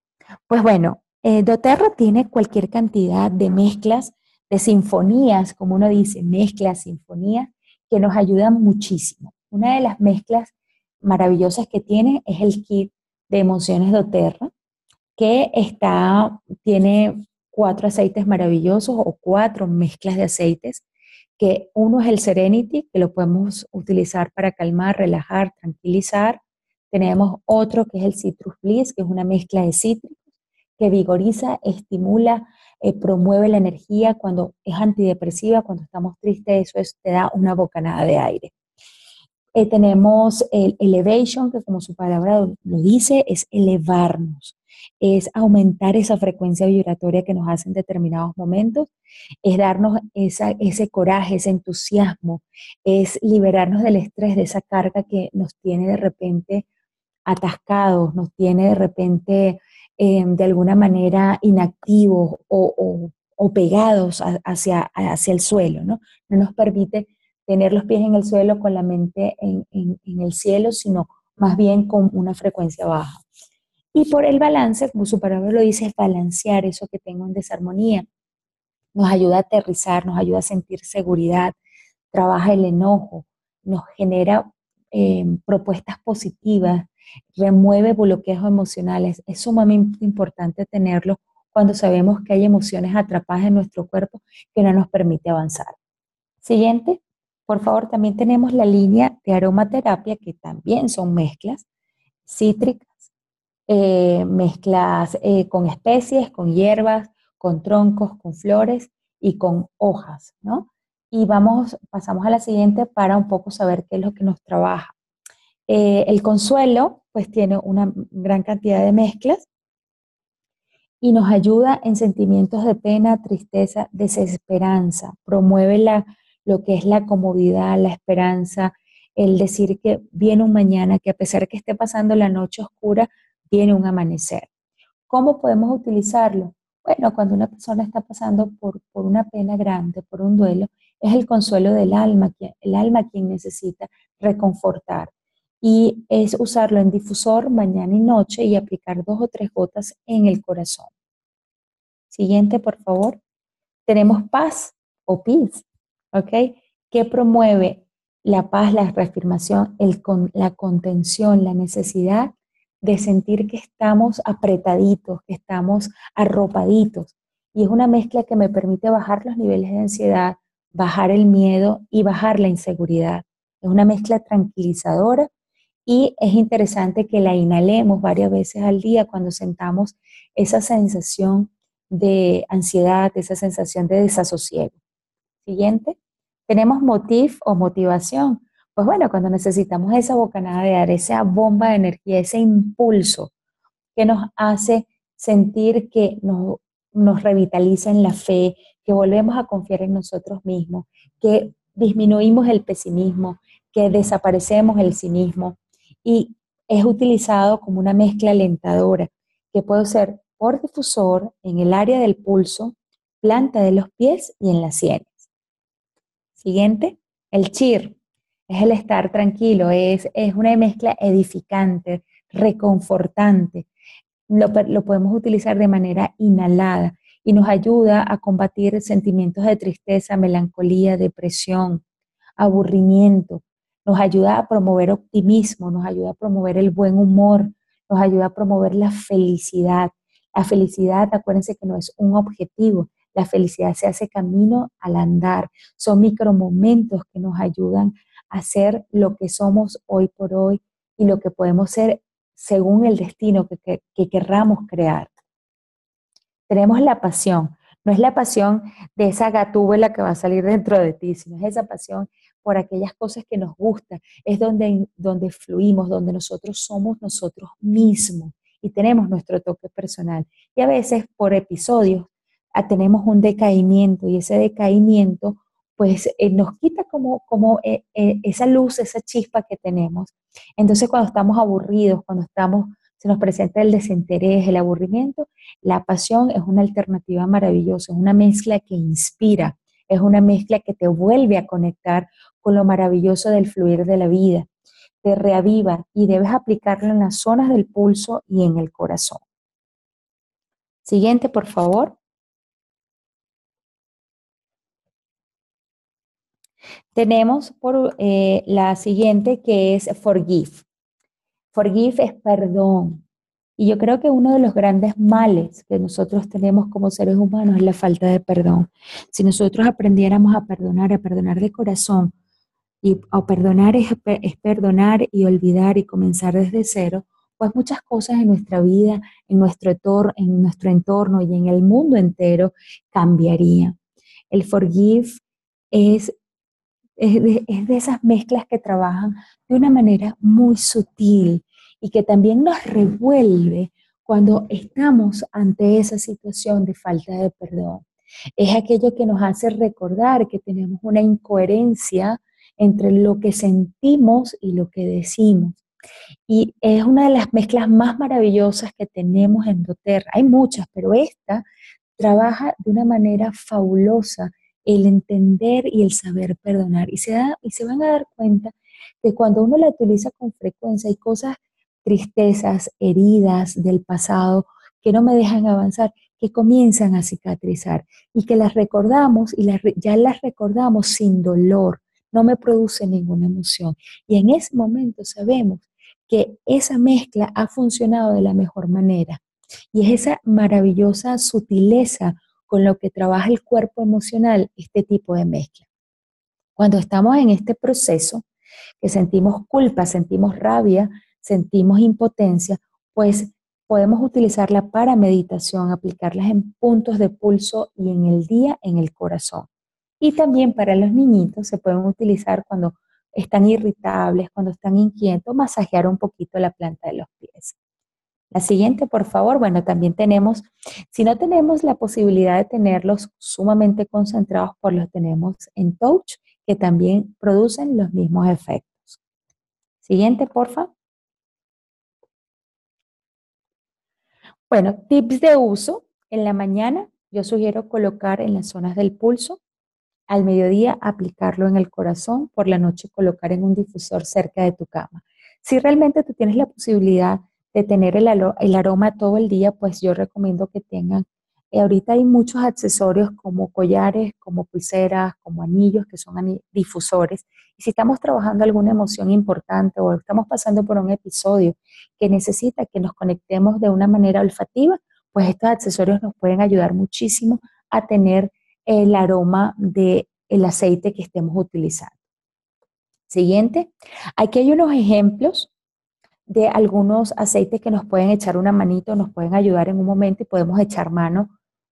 Pues bueno, doTERRA tiene cualquier cantidad de mezclas, de sinfonías, como uno dice, mezclas, sinfonías, que nos ayudan muchísimo. Una de las mezclas maravillosas que tiene es el kit de emociones doTERRA, que tiene 4 aceites maravillosos o 4 mezclas de aceites, que uno es el Serenity, que lo podemos utilizar para calmar, relajar, tranquilizar. Tenemos otro que es el Citrus Bliss, que es una mezcla de cítricos que vigoriza, estimula, promueve la energía cuando es antidepresiva, cuando estamos tristes, te da una bocanada de aire. Tenemos el Elevation, que como su palabra lo dice, es elevarnos, es aumentar esa frecuencia vibratoria que nos hace en determinados momentos, es darnos ese coraje, ese entusiasmo, es liberarnos del estrés, de esa carga que nos tiene de repente atascados, nos tiene de repente de alguna manera inactivos o pegados hacia el suelo, ¿no? No nos permite tener los pies en el suelo con la mente en el cielo, sino más bien con una frecuencia baja. Y por el balance, como su palabra lo dice, es balancear eso que tengo en desarmonía. Nos ayuda a aterrizar, nos ayuda a sentir seguridad, trabaja el enojo, nos genera propuestas positivas, remueve bloqueos emocionales. Es sumamente importante tenerlo cuando sabemos que hay emociones atrapadas en nuestro cuerpo que no nos permite avanzar. Siguiente, por favor, también tenemos la línea de aromaterapia, que también son mezclas cítricas, mezclas con especies, con hierbas, con troncos, con flores y con hojas, ¿no? Y pasamos a la siguiente para un poco saber qué es lo que nos trabaja. El consuelo, pues tiene una gran cantidad de mezclas y nos ayuda en sentimientos de pena, tristeza, desesperanza, promueve lo que es la comodidad, la esperanza, el decir que viene un mañana, que a pesar que esté pasando la noche oscura, viene un amanecer. ¿Cómo podemos utilizarlo? Bueno, cuando una persona está pasando por una pena grande, por un duelo, es el consuelo del alma, el alma quien necesita reconfortar. Y es usarlo en difusor mañana y noche y aplicar 2 o 3 gotas en el corazón. Siguiente, por favor. Tenemos paz o peace, ¿ok? Que promueve la paz, la reafirmación, la contención, la necesidad de sentir que estamos apretaditos, que estamos arropaditos. Y es una mezcla que me permite bajar los niveles de ansiedad, bajar el miedo y bajar la inseguridad. Es una mezcla tranquilizadora y es interesante que la inhalemos varias veces al día cuando sentamos esa sensación de ansiedad, esa sensación de desasosiego. Siguiente, tenemos o motivación. Pues bueno, cuando necesitamos esa bocanada de aire, esa bomba de energía, ese impulso que nos hace sentir que nos revitaliza en la fe, que volvemos a confiar en nosotros mismos, que disminuimos el pesimismo, que desaparecemos el cinismo y es utilizado como una mezcla alentadora que puede ser por difusor en el área del pulso, planta de los pies y en las sienes. Siguiente, el cheer. Es el estar tranquilo, es una mezcla edificante, reconfortante. Lo podemos utilizar de manera inhalada y nos ayuda a combatir sentimientos de tristeza, melancolía, depresión, aburrimiento. Nos ayuda a promover optimismo, nos ayuda a promover el buen humor, nos ayuda a promover la felicidad. La felicidad, acuérdense que no es un objetivo, la felicidad se hace camino al andar. Son micromomentos que nos ayudan a ser lo que somos hoy por hoy y lo que podemos ser según el destino que querramos crear. Tenemos la pasión. No es la pasión de esa gatúbela que va a salir dentro de ti, sino es esa pasión por aquellas cosas que nos gustan. Es donde fluimos, donde nosotros somos nosotros mismos y tenemos nuestro toque personal. Y a veces por episodios tenemos un decaimiento y ese decaimiento pues nos quita esa luz, esa chispa que tenemos. Entonces cuando estamos aburridos, se nos presenta el desinterés, el aburrimiento, la pasión es una alternativa maravillosa, es una mezcla que inspira, es una mezcla que te vuelve a conectar con lo maravilloso del fluir de la vida, te reaviva y debes aplicarlo en las zonas del pulso y en el corazón. Siguiente, por favor. Tenemos la siguiente que es forgive. Forgive es perdón. Y yo creo que uno de los grandes males que nosotros tenemos como seres humanos es la falta de perdón. Si nosotros aprendiéramos a perdonar de corazón, y a perdonar es perdonar y olvidar y comenzar desde cero, pues muchas cosas en nuestra vida, en nuestro entorno y en el mundo entero cambiarían. El forgive es es de esas mezclas que trabajan de una manera muy sutil y que también nos revuelve cuando estamos ante esa situación de falta de perdón. Es aquello que nos hace recordar que tenemos una incoherencia entre lo que sentimos y lo que decimos. Y es una de las mezclas más maravillosas que tenemos en doTERRA. Hay muchas, pero esta trabaja de una manera fabulosa el entender y el saber perdonar. Y se van a dar cuenta que cuando uno la utiliza con frecuencia hay cosas, tristezas, heridas del pasado que no me dejan avanzar, que comienzan a cicatrizar y que las recordamos y ya las recordamos sin dolor, no me produce ninguna emoción. Y en ese momento sabemos que esa mezcla ha funcionado de la mejor manera. Y es esa maravillosa sutileza con lo que trabaja el cuerpo emocional este tipo de mezcla. Cuando estamos en este proceso, que sentimos culpa, sentimos rabia, sentimos impotencia, pues podemos utilizarla para meditación, aplicarlas en puntos de pulso y en el día en el corazón. Y también para los niñitos se pueden utilizar cuando están irritables, cuando están inquietos, masajear un poquito la planta de los pies. La siguiente, por favor. Bueno, también tenemos, si no tenemos la posibilidad de tenerlos sumamente concentrados, pues los tenemos en touch, que también producen los mismos efectos. Siguiente, porfa. Bueno, tips de uso. En la mañana yo sugiero colocar en las zonas del pulso, al mediodía aplicarlo en el corazón, por la noche colocar en un difusor cerca de tu cama. Si realmente tú tienes la posibilidad de tener el aroma todo el día, pues yo recomiendo que tengan, ahorita hay muchos accesorios como collares, como pulseras, como anillos, que son difusores. Y si estamos trabajando alguna emoción importante o estamos pasando por un episodio que necesita que nos conectemos de una manera olfativa, pues estos accesorios nos pueden ayudar muchísimo a tener el aroma del aceite que estemos utilizando. Siguiente, aquí hay unos ejemplos de algunos aceites que nos pueden echar una manito, nos pueden ayudar en un momento y podemos echar mano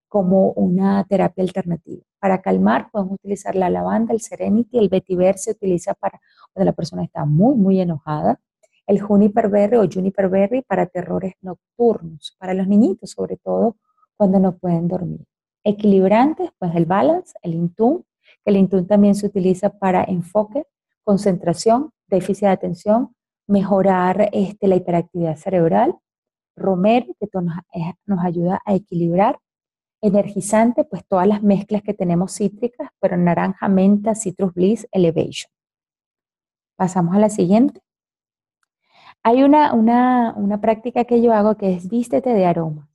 como una terapia alternativa. Para calmar podemos utilizar la lavanda, el serenity, el vetiver se utiliza para cuando la persona está muy, muy enojada. El juniper berry o juniper berry para terrores nocturnos, para los niñitos sobre todo cuando no pueden dormir. Equilibrantes, pues el balance, el intún, que el intún también se utiliza para enfoque, concentración, déficit de atención, mejorar la hiperactividad cerebral. Romero, que nos ayuda a equilibrar. Energizante, pues todas las mezclas que tenemos cítricas, pero naranja, menta, citrus bliss, elevation. Pasamos a la siguiente. Hay una práctica que yo hago que es vístete de aroma.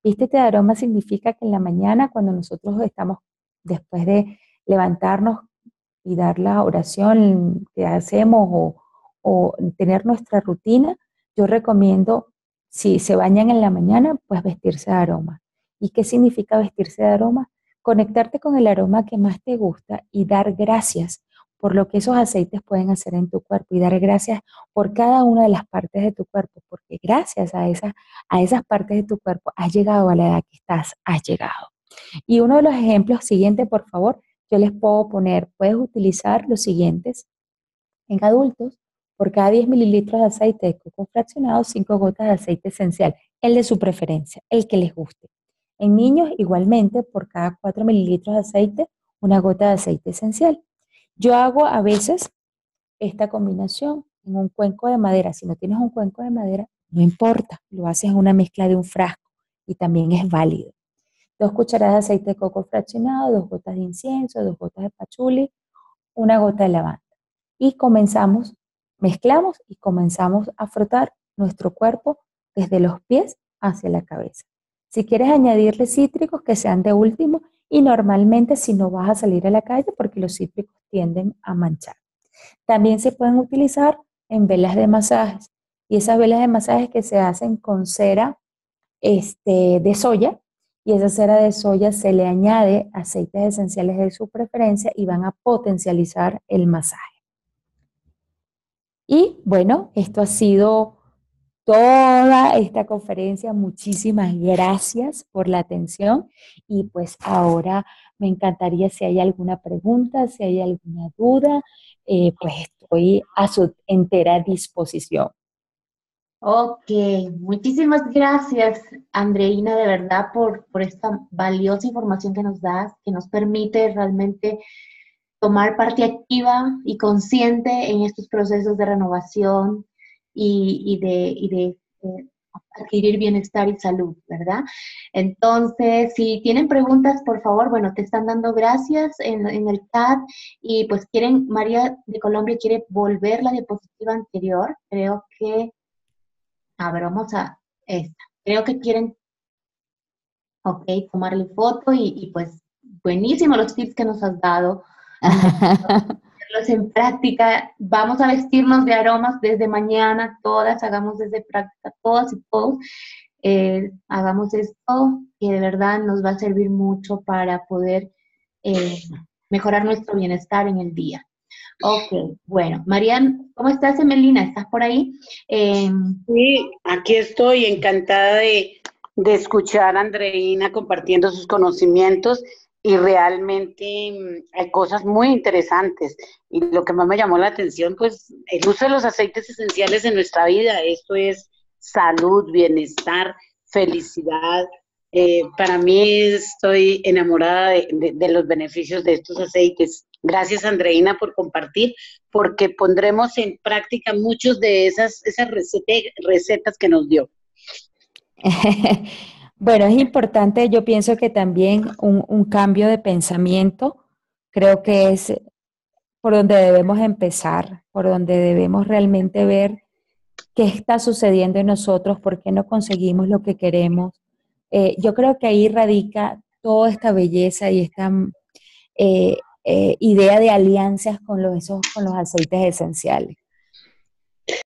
Vístete de aroma significa que en la mañana, cuando nosotros estamos, después de levantarnos y dar la oración que hacemos o tener nuestra rutina, yo recomiendo, si se bañan en la mañana, pues vestirse de aroma. ¿Y qué significa vestirse de aroma? Conectarte con el aroma que más te gusta y dar gracias por lo que esos aceites pueden hacer en tu cuerpo y dar gracias por cada una de las partes de tu cuerpo, porque gracias a esas partes de tu cuerpo has llegado a la edad que estás, has llegado. Y uno de los ejemplos siguientes, por favor, yo les puedo poner, puedes utilizar los siguientes. En adultos, por cada 10 mililitros de aceite de coco fraccionado, 5 gotas de aceite esencial, el de su preferencia, el que les guste. En niños, igualmente, por cada 4 mililitros de aceite, una gota de aceite esencial. Yo hago a veces esta combinación en un cuenco de madera. Si no tienes un cuenco de madera, no importa, lo haces en una mezcla de un frasco y también es válido. 2 cucharadas de aceite de coco fraccionado, 2 gotas de incienso, 2 gotas de pachuli, una gota de lavanda. Y comenzamos, mezclamos y comenzamos a frotar nuestro cuerpo desde los pies hacia la cabeza. Si quieres añadirle cítricos, que sean de último, y normalmente si no vas a salir a la calle porque los cítricos tienden a manchar. También se pueden utilizar en velas de masajes, y esas velas de masajes que se hacen con cera de soya, y esa cera de soya se le añade aceites esenciales de su preferencia y van a potencializar el masaje. Y bueno, esto ha sido toda esta conferencia. Muchísimas gracias por la atención y pues ahora me encantaría si hay alguna pregunta, si hay alguna duda, pues estoy a su entera disposición. Ok, muchísimas gracias, Andreina, de verdad, por esta valiosa información que nos das, que nos permite realmente tomar parte activa y consciente en estos procesos de renovación y de adquirir bienestar y salud, ¿verdad? Entonces, si tienen preguntas, por favor, bueno, te están dando gracias en el chat y pues quieren, María de Colombia quiere volver la diapositiva anterior, creo que, a ver, vamos a esta, creo que quieren, ok, tomarle foto y pues buenísimo los tips que nos has dado. Ponerlos en práctica, vamos a vestirnos de aromas desde mañana, todas, hagamos desde práctica, todas y todos, hagamos esto que de verdad nos va a servir mucho para poder eh, mejorar nuestro bienestar en el día. Ok, bueno, Marian, ¿cómo estás, Emelina? ¿Estás por ahí? Sí, aquí estoy encantada de escuchar a Andreina compartiendo sus conocimientos y realmente hay cosas muy interesantes. Y lo que más me llamó la atención, pues el uso de los aceites esenciales en nuestra vida. Esto es salud, bienestar, felicidad. Para mí estoy enamorada de los beneficios de estos aceites. Gracias, Andreina, por compartir, porque pondremos en práctica muchos de esas recetas que nos dio. Bueno, es importante, yo pienso que también un cambio de pensamiento, creo que es por donde debemos empezar, por donde debemos realmente ver qué está sucediendo en nosotros, por qué no conseguimos lo que queremos. Yo creo que ahí radica toda esta belleza y esta idea de alianzas con con los aceites esenciales.